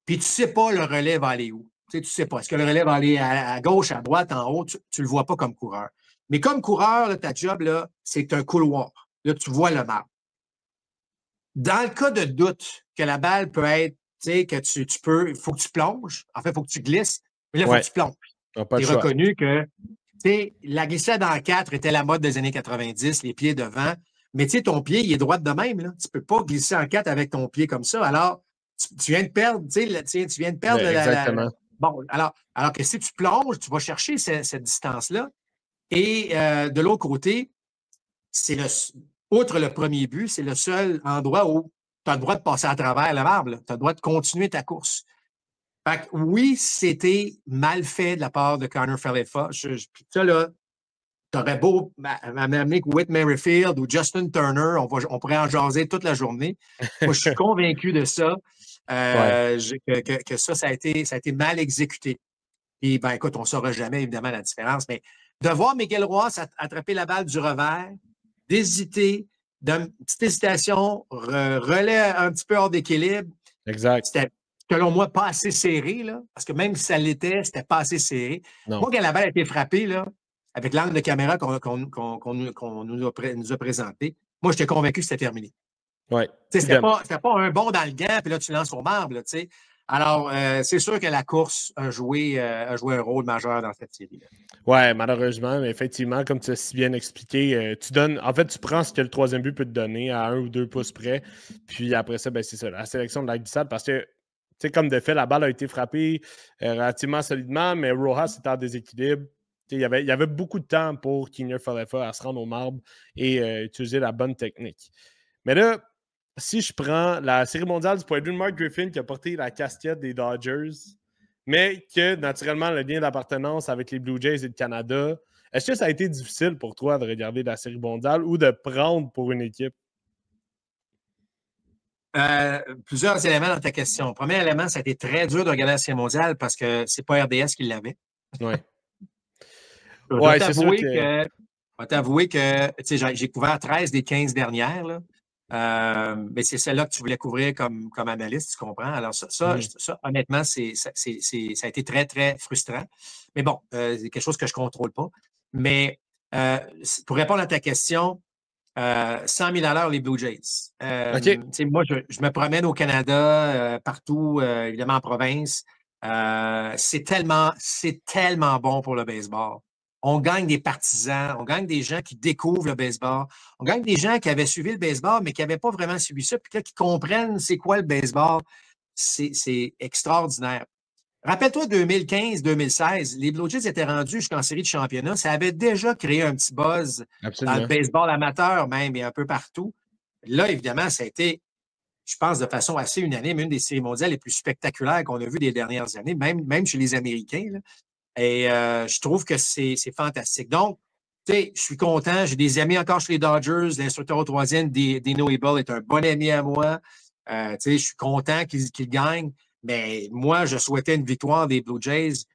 puis tu ne sais pas le relais va aller où. Tu ne sais pas. Est-ce que le relais va aller à gauche, à droite, en haut? Tu ne le vois pas comme coureur. Mais comme coureur, là, ta job, là, c'est un couloir. Là, tu vois le marbre. Dans le cas de doute que la balle peut être, tu sais, que tu peux, il faut que tu plonges. En fait, il faut que tu glisses. Mais là, il faut que tu plonges. C'est reconnu que la glissade en 4 était la mode des années 90, les pieds devant. Mais tu sais, ton pied, il est droit de même. Là. Tu ne peux pas glisser en 4 avec ton pied comme ça. Alors, tu viens de perdre, tu viens de perdre exactement. Bon, alors que si tu plonges, tu vas chercher cette distance-là. Et de l'autre côté, outre le premier but, c'est le seul endroit où tu as le droit de passer à travers le marbre. Tu as le droit de continuer ta course. Fait que oui, c'était mal fait de la part de Connor Falefa. Ça, là, t'aurais beau m'amener Whit Merrifield ou Justin Turner, on pourrait en jaser toute la journée. Moi, je suis convaincu de ça, que ça a été mal exécuté. Et ben, écoute, on ne saura jamais, évidemment, la différence, mais de voir Miguel Roy attraper la balle du revers, d'hésiter, d'une petite hésitation, relais un petit peu hors d'équilibre. Exact. C'était, selon moi, pas assez serré, là, parce que même si ça l'était, c'était pas assez serré. Non. Moi, quand la balle a été frappée, là, avec l'angle de caméra qu'on nous a présenté, moi, j'étais convaincu que c'était terminé. Ouais. C'était pas un bond dans le gant, puis là, tu lances au marbre. Là, alors, c'est sûr que la course a joué un rôle majeur dans cette série-là. Ouais, malheureusement, mais effectivement, comme tu as si bien expliqué, tu prends ce que le troisième but peut te donner à 1 ou 2 pouces près, puis après ça, ben, c'est ça, la sélection de la glissade, parce que, tu sais, comme de fait, la balle a été frappée relativement solidement, mais Rojas était en déséquilibre. Il y avait beaucoup de temps pour Kiner Falefa à se rendre au marbre et utiliser la bonne technique. Mais là, si je prends la Série mondiale du point de vue de Mark Griffin qui a porté la casquette des Dodgers, mais que naturellement le lien d'appartenance avec les Blue Jays et le Canada, est-ce que ça a été difficile pour toi de regarder la Série mondiale ou de prendre pour une équipe? Plusieurs éléments dans ta question. Premier élément, ça a été très dur de regarder la Série mondiale parce que c'est pas RDS qui l'avait. Oui. Je vais t'avouer que j'ai couvert 13 des 15 dernières. Là. Mais c'est celle-là que tu voulais couvrir comme analyste, tu comprends? Alors, ça honnêtement, ça a été très, très frustrant. Mais bon, c'est quelque chose que je ne contrôle pas. Mais pour répondre à ta question, 100 000 $ à l'heure, les Blue Jays. Okay. Moi, je me promène au Canada, partout, évidemment en province. C'est tellement bon pour le baseball. On gagne des partisans, on gagne des gens qui découvrent le baseball, on gagne des gens qui avaient suivi le baseball, mais qui n'avaient pas vraiment suivi ça, puis là, qui comprennent c'est quoi le baseball. C'est extraordinaire. Rappelle-toi, 2015-2016, les Blue Jays étaient rendus jusqu'en série de championnat. Ça avait déjà créé un petit buzz dans le baseball amateur même et un peu partout. Là, évidemment, ça a été, je pense, de façon assez unanime, une des séries mondiales les plus spectaculaires qu'on a vues des dernières années, même chez les Américains. Là. Et je trouve que c'est fantastique. Donc, tu sais, je suis content. J'ai des amis encore chez les Dodgers. L'instructeur au troisième, Dino Abel, est un bon ami à moi. Tu sais, je suis content qu'il gagne. Mais moi, je souhaitais une victoire des Blue Jays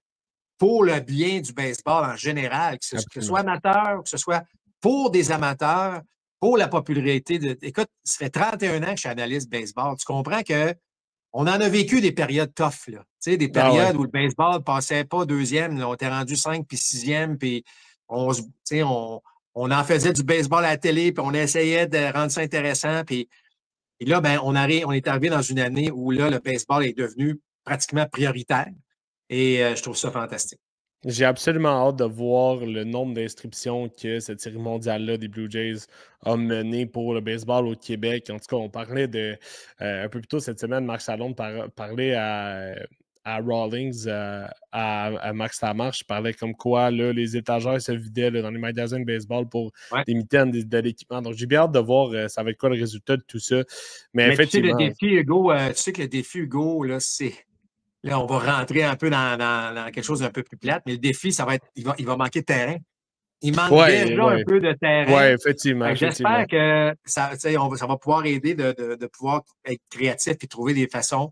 pour le bien du baseball en général, que ce soit amateur, que ce soit pour des amateurs, pour la popularité. Écoute, ça fait 31 ans que je suis analyste baseball. Tu comprends que on en a vécu des périodes tough, là. Tu sais, des périodes où le baseball ne passait pas deuxième, là, on était rendu 5 puis 6e, puis on en faisait du baseball à la télé, puis on essayait de rendre ça intéressant, puis et là, ben, on est arrivé dans une année où là, le baseball est devenu pratiquement prioritaire. Et je trouve ça fantastique. J'ai absolument hâte de voir le nombre d'inscriptions que cette série mondiale-là des Blue Jays a mené pour le baseball au Québec. En tout cas, on parlait de un peu plus tôt cette semaine, Marc Salon parlait à Rawlings, à Max Lamarche, parlait comme quoi là, les étagères se vidaient là, dans les magasins de baseball pour des mitaines de l'équipement. Donc, j'ai bien hâte de voir ça va être quoi le résultat de tout ça. Mais effectivement, tu sais, le défi, Hugo, tu sais que le défi, Hugo, là, c'est... Là, on va rentrer un peu dans quelque chose d'un peu plus plate, mais le défi, ça va être... Il va manquer de terrain. Il manque déjà un peu de terrain. Oui, effectivement. J'espère que ça va pouvoir aider de pouvoir être créatif et trouver des façons...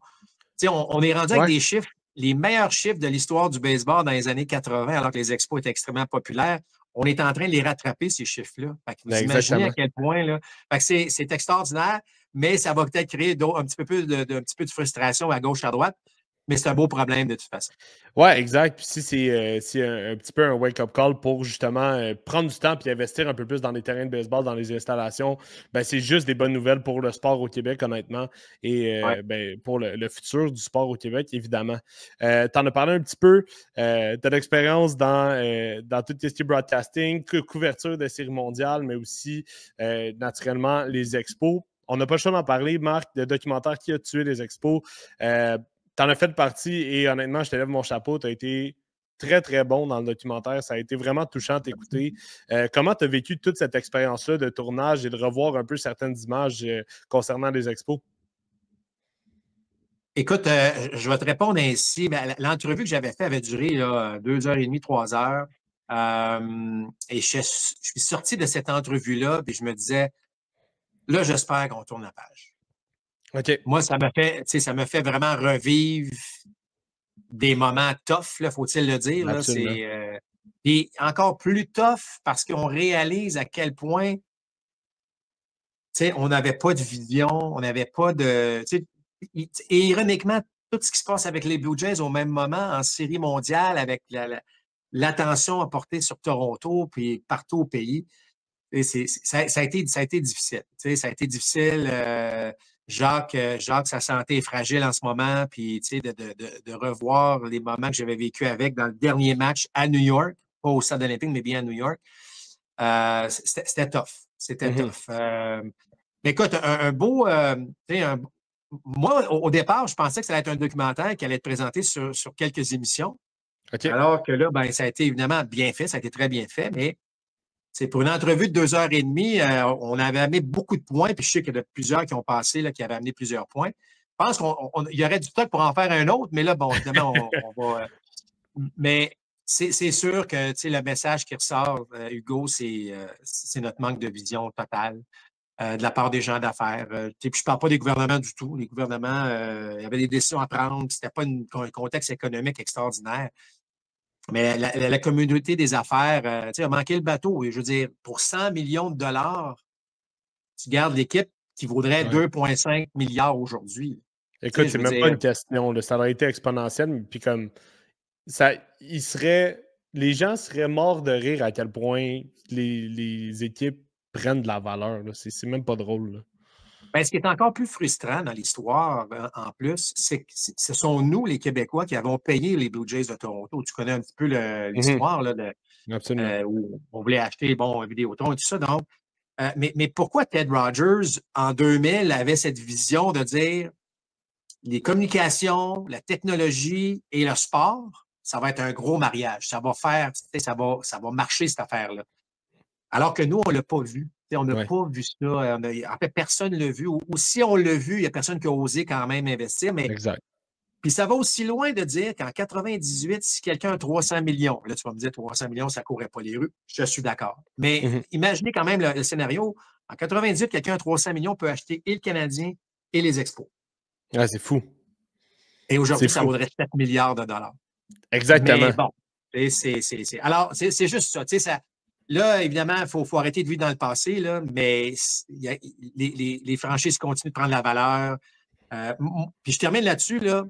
On est rendu avec des chiffres, les meilleurs chiffres de l'histoire du baseball dans les années 80, alors que les expos étaient extrêmement populaires. On est en train de les rattraper, ces chiffres-là. Vous imaginez à quel point. Là. C'est extraordinaire, mais ça va peut-être créer un petit peu de frustration à gauche, à droite. mais c'est un beau problème de toute façon. Ouais, exact. Puis si c'est un petit peu un wake-up call pour justement prendre du temps puis investir un peu plus dans les terrains de baseball, dans les installations, ben c'est juste des bonnes nouvelles pour le sport au Québec, honnêtement, et pour le futur du sport au Québec, évidemment. T'en as parlé un petit peu, t'as l'expérience dans tout ce qui est broadcasting, couverture de séries mondiales, mais aussi naturellement les expos. On n'a pas le choix d'en parler, Marc, le documentaire Qui a tué les expos. T'en as fait partie et honnêtement, je te lève mon chapeau. Tu as été très, très bon dans le documentaire. Ça a été vraiment touchant à t'écouter. Comment tu as vécu toute cette expérience-là de tournage et de revoir un peu certaines images concernant les expos? Écoute, je vais te répondre ainsi. L'entrevue que j'avais faite avait duré là, 2h30, 3 heures. Et je suis sorti de cette entrevue-là et je me disais, là, j'espère qu'on tourne la page. OK. Moi, ça me fait vraiment revivre des moments tough, là, faut-il le dire. Là, et encore plus tough parce qu'on réalise à quel point on n'avait pas de vision, on n'avait pas de... Et ironiquement, tout ce qui se passe avec les Blue Jays au même moment en série mondiale avec l'attention apportée sur Toronto puis partout au pays, et ça a été difficile. Ça a été difficile. Jacques, sa santé est fragile en ce moment, puis de revoir les moments que j'avais vécu avec dans le dernier match à New York, pas au Stade olympique, mais bien à New York. C'était tough. C'était tough. Mais écoute, moi, au départ, je pensais que ça allait être un documentaire qui allait être présenté sur quelques émissions. Okay. Alors que là, ça a été évidemment bien fait, ça a été très bien fait, mais pour une entrevue de 2h30, on avait amené beaucoup de points, puis je sais qu'il y en a plusieurs qui ont passé, là, qui avaient amené plusieurs points. Je pense qu'il y aurait du stock pour en faire un autre, mais là, bon, évidemment, on va... Mais c'est sûr que le message qui ressort, Hugo, c'est notre manque de vision totale de la part des gens d'affaires. Puis je ne parle pas des gouvernements du tout. Les gouvernements, il y avait des décisions à prendre, ce n'était pas un contexte économique extraordinaire. Mais la communauté des affaires, a manqué le bateau. Et je veux dire, pour 100 millions de dollars, tu gardes l'équipe qui vaudrait 2,5 milliards aujourd'hui. Écoute, c'est même pas une question. Ça aurait été exponentiel. Puis comme ça, les gens seraient morts de rire à quel point les équipes prennent de la valeur. C'est même pas drôle. Là. Ben, ce qui est encore plus frustrant dans l'histoire, en plus, c'est que ce sont nous, les Québécois, qui avons payé les Blue Jays de Toronto. Tu connais un petit peu l'histoire là, où on voulait acheter Vidéotron et tout ça. Donc, mais pourquoi Ted Rogers, en 2000, avait cette vision de dire les communications, la technologie et le sport, ça va être un gros mariage. Ça va faire, ça va marcher, cette affaire-là. Alors que nous, on ne l'a pas vu. On n'a pas vu ça. En fait, personne ne l'a vu. Ou si on l'a vu, il n'y a personne qui a osé quand même investir. Mais... Exact. Puis ça va aussi loin de dire qu'en 98, si quelqu'un a 300 millions, là, tu vas me dire 300 millions, ça ne courait pas les rues. Je suis d'accord. Mais imaginez quand même le scénario. En 98, quelqu'un a 300 millions peut acheter et le Canadien et les Expos. Ah, c'est fou. Et aujourd'hui, ça vaudrait 7 milliards de dollars. Exactement. Mais bon, alors, c'est juste ça. Là, évidemment, il faut arrêter de vivre dans le passé, là, mais les franchises continuent de prendre la valeur. Puis je termine là-dessus. Là.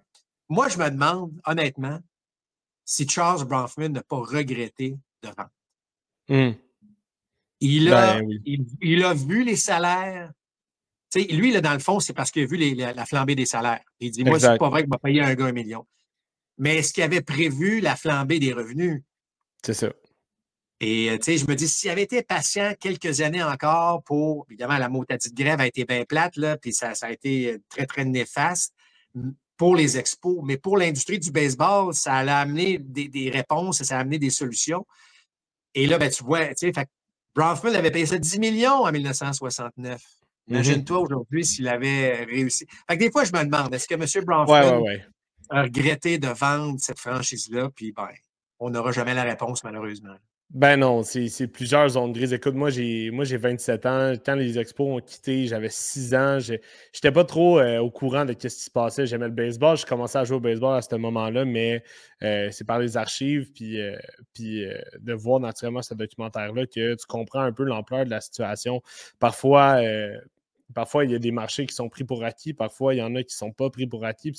Moi, je me demande, honnêtement, si Charles Bronfman n'a pas regretté de vendre. Il a vu les salaires. T'sais, lui, là, dans le fond, c'est parce qu'il a vu la flambée des salaires. Il dit, moi, c'est pas vrai qu'il va payer un gars 1 million. Mais est-ce qu'il avait prévu la flambée des revenus? C'est ça. Et je me dis, s'il avait été patient quelques années encore pour, évidemment, la motadite grève a été bien plate, là, puis ça a été très, très néfaste pour les expos. Mais pour l'industrie du baseball, ça allait amener des réponses, ça a amené des solutions. Et là, tu vois, Bronfman avait payé ça 10 millions en 1969. Imagine-toi aujourd'hui s'il avait réussi. Fait que des fois, je me demande, est-ce que M. Bronfman a regretté de vendre cette franchise-là? Puis, on n'aura jamais la réponse, malheureusement. Ben non, c'est plusieurs zones grises. Écoute, moi, j'ai 27 ans. Quand les expos ont quitté, j'avais 6 ans. J'étais pas trop au courant de ce qui se passait. J'aimais le baseball. Je commençais à jouer au baseball à ce moment-là, mais c'est par les archives puis de voir naturellement ce documentaire-là que tu comprends un peu l'ampleur de la situation. Parfois, parfois, il y a des marchés qui sont pris pour acquis, parfois, il y en a qui ne sont pas pris pour acquis.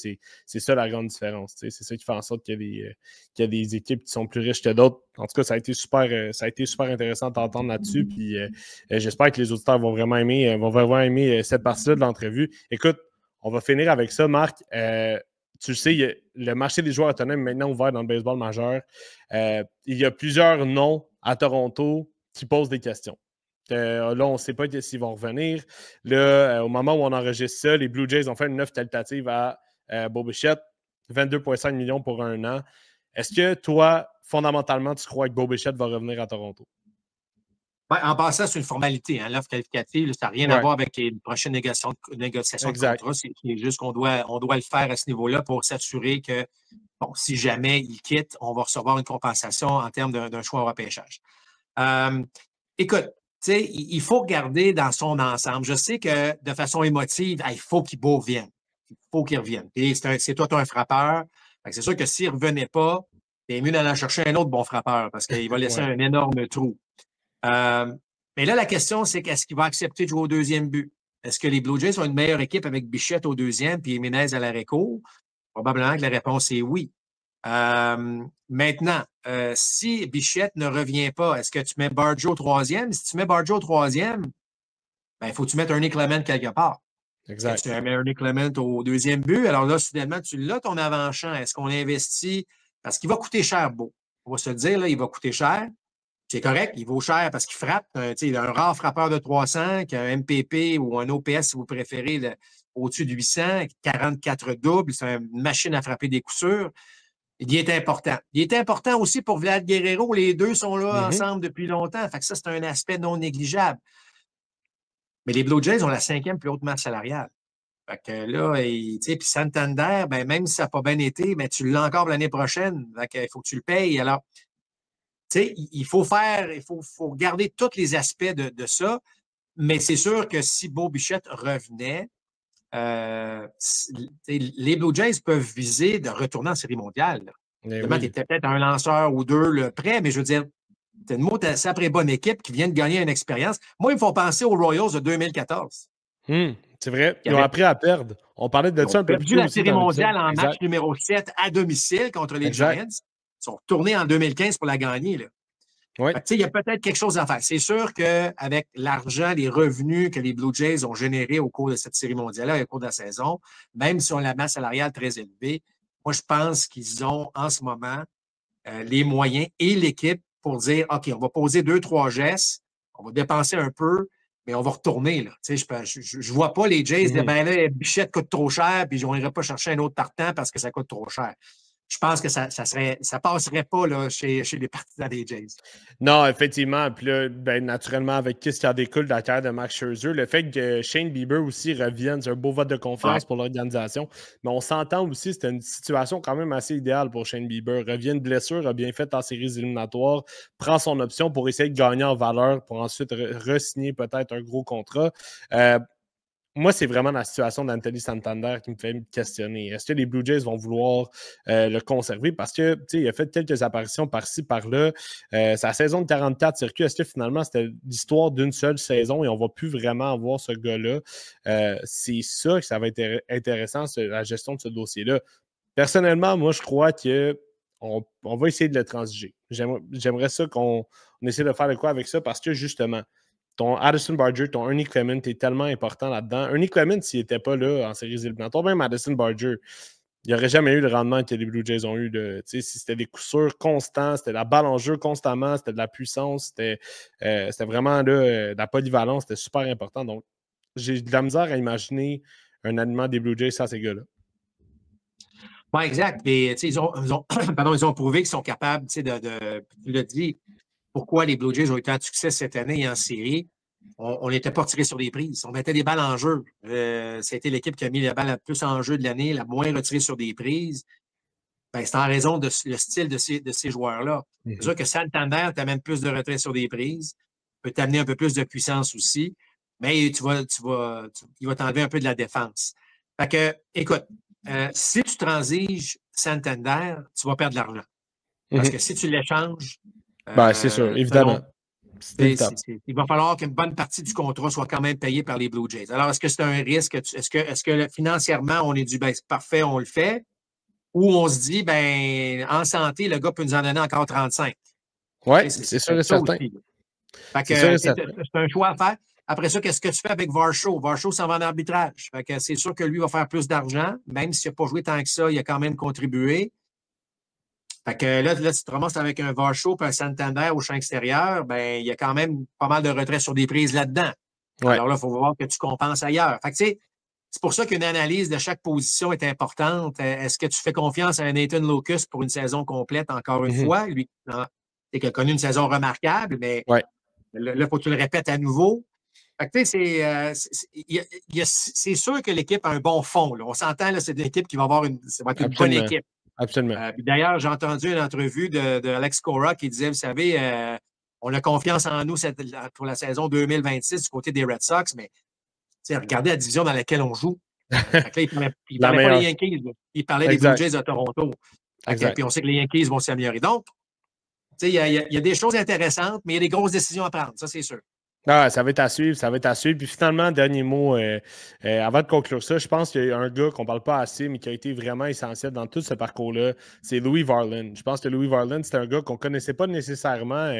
C'est ça la grande différence. C'est ça qui fait en sorte qu'il y a des équipes qui sont plus riches que d'autres. En tout cas, ça a été super intéressant d'entendre là-dessus. Puis j'espère que les auditeurs vont vraiment aimer cette partie-là de l'entrevue. Écoute, on va finir avec ça, Marc. Tu le sais, le marché des joueurs autonomes est maintenant ouvert dans le baseball majeur. Il y a plusieurs noms à Toronto qui posent des questions. Là, on ne sait pas s'ils vont revenir. Là, au moment où on enregistre ça, les Blue Jays ont fait une offre qualitative à Bo Bichette, 22,5 millions pour 1 an. Est-ce que toi, fondamentalement, tu crois que Bo Bichette va revenir à Toronto? Ben, en passant, c'est une formalité. Hein, l'offre qualificative, ça n'a rien à voir avec les prochaines négociations de contrat. C'est juste qu'on doit le faire à ce niveau-là pour s'assurer que, bon, si jamais il quitte, on va recevoir une compensation en termes d'un choix au repêchage. Écoute, tu sais, il faut regarder dans son ensemble. Je sais que de façon émotive, il faut qu'il revienne. Il faut qu'il revienne. Et c'est toi, un frappeur. C'est sûr que s'il ne revenait pas, c'est mieux d'aller chercher un autre bon frappeur parce qu'il va laisser un énorme trou. Mais là, la question, c'est qu'est-ce qu'il va accepter de jouer au deuxième but? Est-ce que les Blue Jays ont une meilleure équipe avec Bichette au deuxième puis Jiménez à l'arrêt-court? Probablement que la réponse est oui. Maintenant, si Bichette ne revient pas, est-ce que tu mets Barjo au troisième? Si tu mets Barjo au troisième, il faut que tu mettes Ernie Clement quelque part. Exact. Tu mets Ernie Clement au deuxième but. Alors là, soudainement, tu l'as ton avant-champ. Est-ce qu'on investit? Parce qu'il va coûter cher, Beau. On va se le dire, là, il va coûter cher. C'est correct, il vaut cher parce qu'il frappe. Il a un rare frappeur de 300, qui a un MPP ou un OPS, si vous préférez, au-dessus de 800, 44 doubles. C'est une machine à frapper des coups sûrs. Il est important. Il est important aussi pour Vlad Guerrero. Les deux sont là ensemble depuis longtemps. Fait que ça, c'est un aspect non négligeable. Mais les Blue Jays ont la 5e plus haute masse salariale. Fait que là, puis Santander, même si ça n'a pas bien été, tu l'as encore l'année prochaine. Fait que, il faut que tu le payes. Alors, il faut regarder tous les aspects de ça. Mais c'est sûr que si Bo Bichette revenait, les Blue Jays peuvent viser de retourner en Série mondiale. Tu étais peut-être un lanceur ou deux le prêt, mais je veux dire, c'est une sacrée bonne équipe qui vient de gagner une expérience. Moi, ils me font penser aux Royals de 2014. C'est vrai. Ils ont appris à perdre. On parlait de ça un peu plus tôt. Ils ont perdu la Série mondiale en match numéro 7 à domicile contre les Giants. Ils sont retournés en 2015 pour la gagner. Là. Oui. Il y a peut-être quelque chose à faire. C'est sûr qu'avec l'argent, les revenus que les Blue Jays ont générés au cours de cette série mondiale-là, au cours de la saison, même si on a la masse salariale très élevée, moi, je pense qu'ils ont en ce moment les moyens et l'équipe pour dire OK, on va poser 2-3 gestes, on va dépenser un peu, mais on va retourner. Là. Je ne vois pas les Jays dire là, Bichette coûte trop cher, puis on n'irait pas chercher un autre partant parce que ça coûte trop cher. Je pense que ça passerait pas là, chez les partisans des Jays. Non, effectivement. Puis là, naturellement, avec qui ça découle de la carrière de Max Scherzer, le fait que Shane Bieber aussi revienne, c'est un beau vote de confiance pour l'organisation. Mais on s'entend aussi, c'était une situation quand même assez idéale pour Shane Bieber. Revient de blessure, a bien fait en séries éliminatoires, prend son option pour essayer de gagner en valeur pour ensuite re-signer peut-être un gros contrat. Moi, c'est vraiment la situation d'Anthony Santander qui me fait me questionner. Est-ce que les Blue Jays vont vouloir le conserver? Parce que, il a fait quelques apparitions par-ci, par-là. Sa saison de 44 circuits, est-ce que finalement, c'était l'histoire d'une seule saison et on ne va plus vraiment avoir ce gars-là? C'est ça que ça va être intéressant, la gestion de ce dossier-là. Personnellement, moi, je crois qu'on va essayer de le transiger. J'aimerais ça qu'on essaie de faire de quoi avec ça parce que, justement, ton Addison Barger, ton Ernie Clement est tellement important là-dedans. Ernie Clement, s'il n'était pas là en séries éliminatoires, même Addison Barger, il n'y aurait jamais eu le rendement que les Blue Jays ont eu. Si c'était des coups sûrs constants, c'était la balle en jeu constamment, c'était de la puissance, c'était vraiment de la polyvalence, c'était super important. Donc, j'ai de la misère à imaginer un alignement des Blue Jays sans ces gars-là. Oui, exact. Et, ils ont prouvé qu'ils sont capables, tu l'as dit, pourquoi les Blue Jays ont eu tant de succès cette année en série. On n'était pas tiré sur des prises. On mettait des balles en jeu. C'était l'équipe qui a mis la balle la plus en jeu de l'année, la moins retirée sur des prises. C'est en raison de le style de ces joueurs-là. C'est sûr que Santander t'amène plus de retrait sur des prises, peut t'amener un peu plus de puissance aussi, mais il va t'enlever un peu de la défense. Fait que, écoute, si tu transiges Santander, tu vas perdre de l'argent. Parce que si tu l'échanges, c'est sûr, évidemment. Il va falloir qu'une bonne partie du contrat soit quand même payée par les Blue Jays. Alors, est-ce que c'est un risque? Est-ce que financièrement, on est du c'est parfait, on le fait? Ou on se dit, en santé, le gars peut nous en donner encore 35? Oui, c'est sûr et certain. C'est un choix à faire. Après ça, qu'est-ce que tu fais avec Varsho? Varsho s'en va en arbitrage. Fait que c'est sûr que lui va faire plus d'argent, même s'il n'a pas joué tant que ça, il a quand même contribué. Fait que là, tu te ramasses avec un Varsho et un Santander au champ extérieur, il y a quand même pas mal de retraits sur des prises là-dedans. Ouais. Alors là, il faut voir que tu compenses ailleurs. Fait que c'est pour ça qu'une analyse de chaque position est importante. Est-ce que tu fais confiance à Nathan Locust pour une saison complète encore une fois? Lui, il a connu une saison remarquable, mais là, il faut que tu le répètes à nouveau. Fait que, c'est sûr que l'équipe a un bon fond. Là. On s'entend, là, c'est une équipe qui va avoir une bonne équipe. Absolument. D'ailleurs, j'ai entendu une entrevue de Alex Cora qui disait, vous savez, on a confiance en nous pour la saison 2026 du côté des Red Sox, mais regardez la division dans laquelle on joue. Là, il parlait pas des Yankees. Il parlait des Blue Jays de Toronto. Puis on sait que les Yankees vont s'améliorer. Donc, il y a des choses intéressantes, mais il y a des grosses décisions à prendre, ça, c'est sûr. Ah, ça va être à suivre, Puis finalement, dernier mot, avant de conclure ça, je pense qu'il y a un gars qu'on ne parle pas assez, mais qui a été vraiment essentiel dans tout ce parcours-là, c'est Louis Varland. Je pense que Louis Varland, c'est un gars qu'on ne connaissait pas nécessairement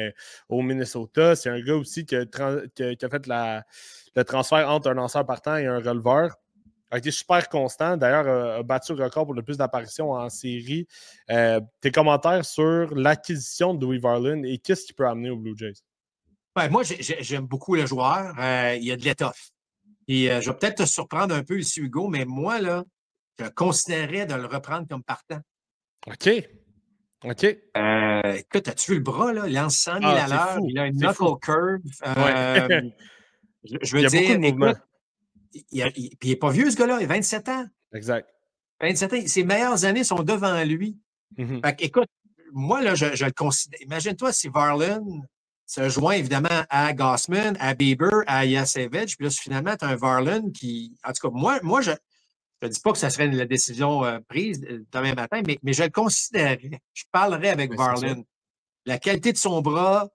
au Minnesota. C'est un gars aussi qui a fait le transfert entre un lanceur partant et un releveur. A été super constant. D'ailleurs, a battu le record pour le plus d'apparitions en série. Tes commentaires sur l'acquisition de Louis Varland et qu'est-ce qu'il peut amener aux Blue Jays? Ouais, moi, j'aime beaucoup le joueur. Il y a de l'étoffe. Et je vais peut-être te surprendre un peu ici, Hugo, mais moi, là, je considérais de le reprendre comme partant. OK. Écoute, as-tu vu le bras, là? Il lance 100 000 à l'heure. Il a une knuckle curve. Je veux dire, écoute, il n'est pas vieux, ce gars-là. Il a 27 ans. Exact. 27 ans. Ses meilleures années sont devant lui. Fait que, écoute, moi, là, je le considère. Imagine-toi si Varland se joint évidemment à Gausman, à Bieber, à Yasevic. Puis là, finalement, tu as un Varland qui. En tout cas, moi je ne dis pas que ça serait la décision prise demain matin, mais je le considérerais. Je parlerais avec Varland. La qualité de son bras,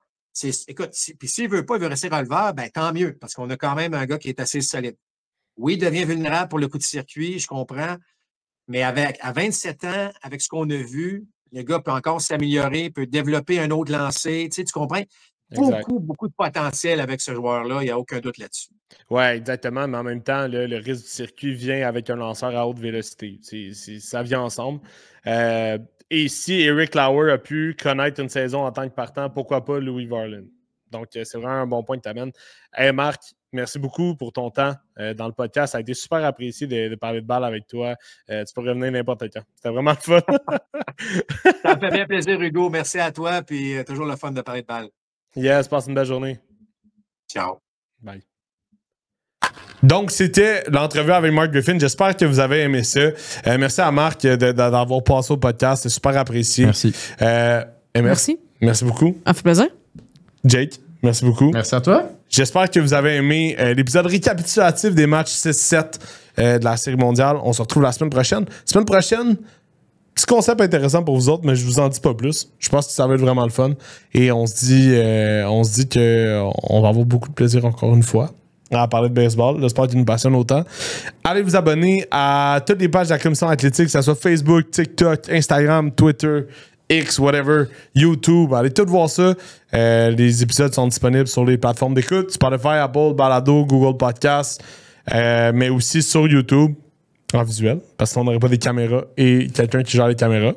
écoute, puis s'il ne veut pas, il veut rester releveur, tant mieux, parce qu'on a quand même un gars qui est assez solide. Oui, il devient vulnérable pour le coup de circuit, je comprends. Mais à 27 ans, avec ce qu'on a vu, le gars peut encore s'améliorer, peut développer un autre lancer. Tu comprends? Beaucoup de potentiel avec ce joueur-là. Il n'y a aucun doute là-dessus. Oui, exactement. Mais en même temps, le risque du circuit vient avec un lanceur à haute vélocité. Ça vient ensemble. Et si Eric Lauer a pu connaître une saison en tant que partant, pourquoi pas Louis Varland? Donc, c'est vraiment un bon point que tu amènes. Hey Marc, merci beaucoup pour ton temps dans le podcast. Ça a été super apprécié de parler de balle avec toi. Tu peux revenir n'importe quand. C'était vraiment le fun. Ça me fait bien plaisir, Hugo. Merci à toi. Puis toujours le fun de parler de balle. Yes, passe une belle journée. Ciao. Bye. Donc, c'était l'entrevue avec Mark Griffin. J'espère que vous avez aimé ça. Merci à Marc d'avoir passé au podcast. C'est super apprécié. Merci. Merci. Merci beaucoup. Ça fait plaisir. Jake, merci beaucoup. Merci à toi. J'espère que vous avez aimé l'épisode récapitulatif des matchs 6-7 de la Série mondiale. On se retrouve la semaine prochaine. Semaine prochaine, petit concept intéressant pour vous autres, mais je vous en dis pas plus. Je pense que ça va être vraiment le fun. Et on se dit qu'on va avoir beaucoup de plaisir encore une fois à parler de baseball, le sport qui nous passionne autant. Allez vous abonner à toutes les pages de la Commission athlétique, que ce soit Facebook, TikTok, Instagram, Twitter, X, whatever, YouTube. Allez tout voir ça. Les épisodes sont disponibles sur les plateformes d'écoute, Spotify, Apple, Balado, Google Podcasts, mais aussi sur YouTube en visuel, parce qu'on n'aurait pas des caméras et quelqu'un qui gère les caméras.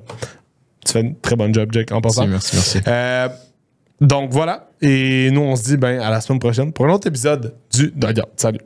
Tu fais une très bonne job, Jack, en passant. Merci. Donc voilà. Et nous, on se dit à la semaine prochaine pour un autre épisode du Dugout. Salut.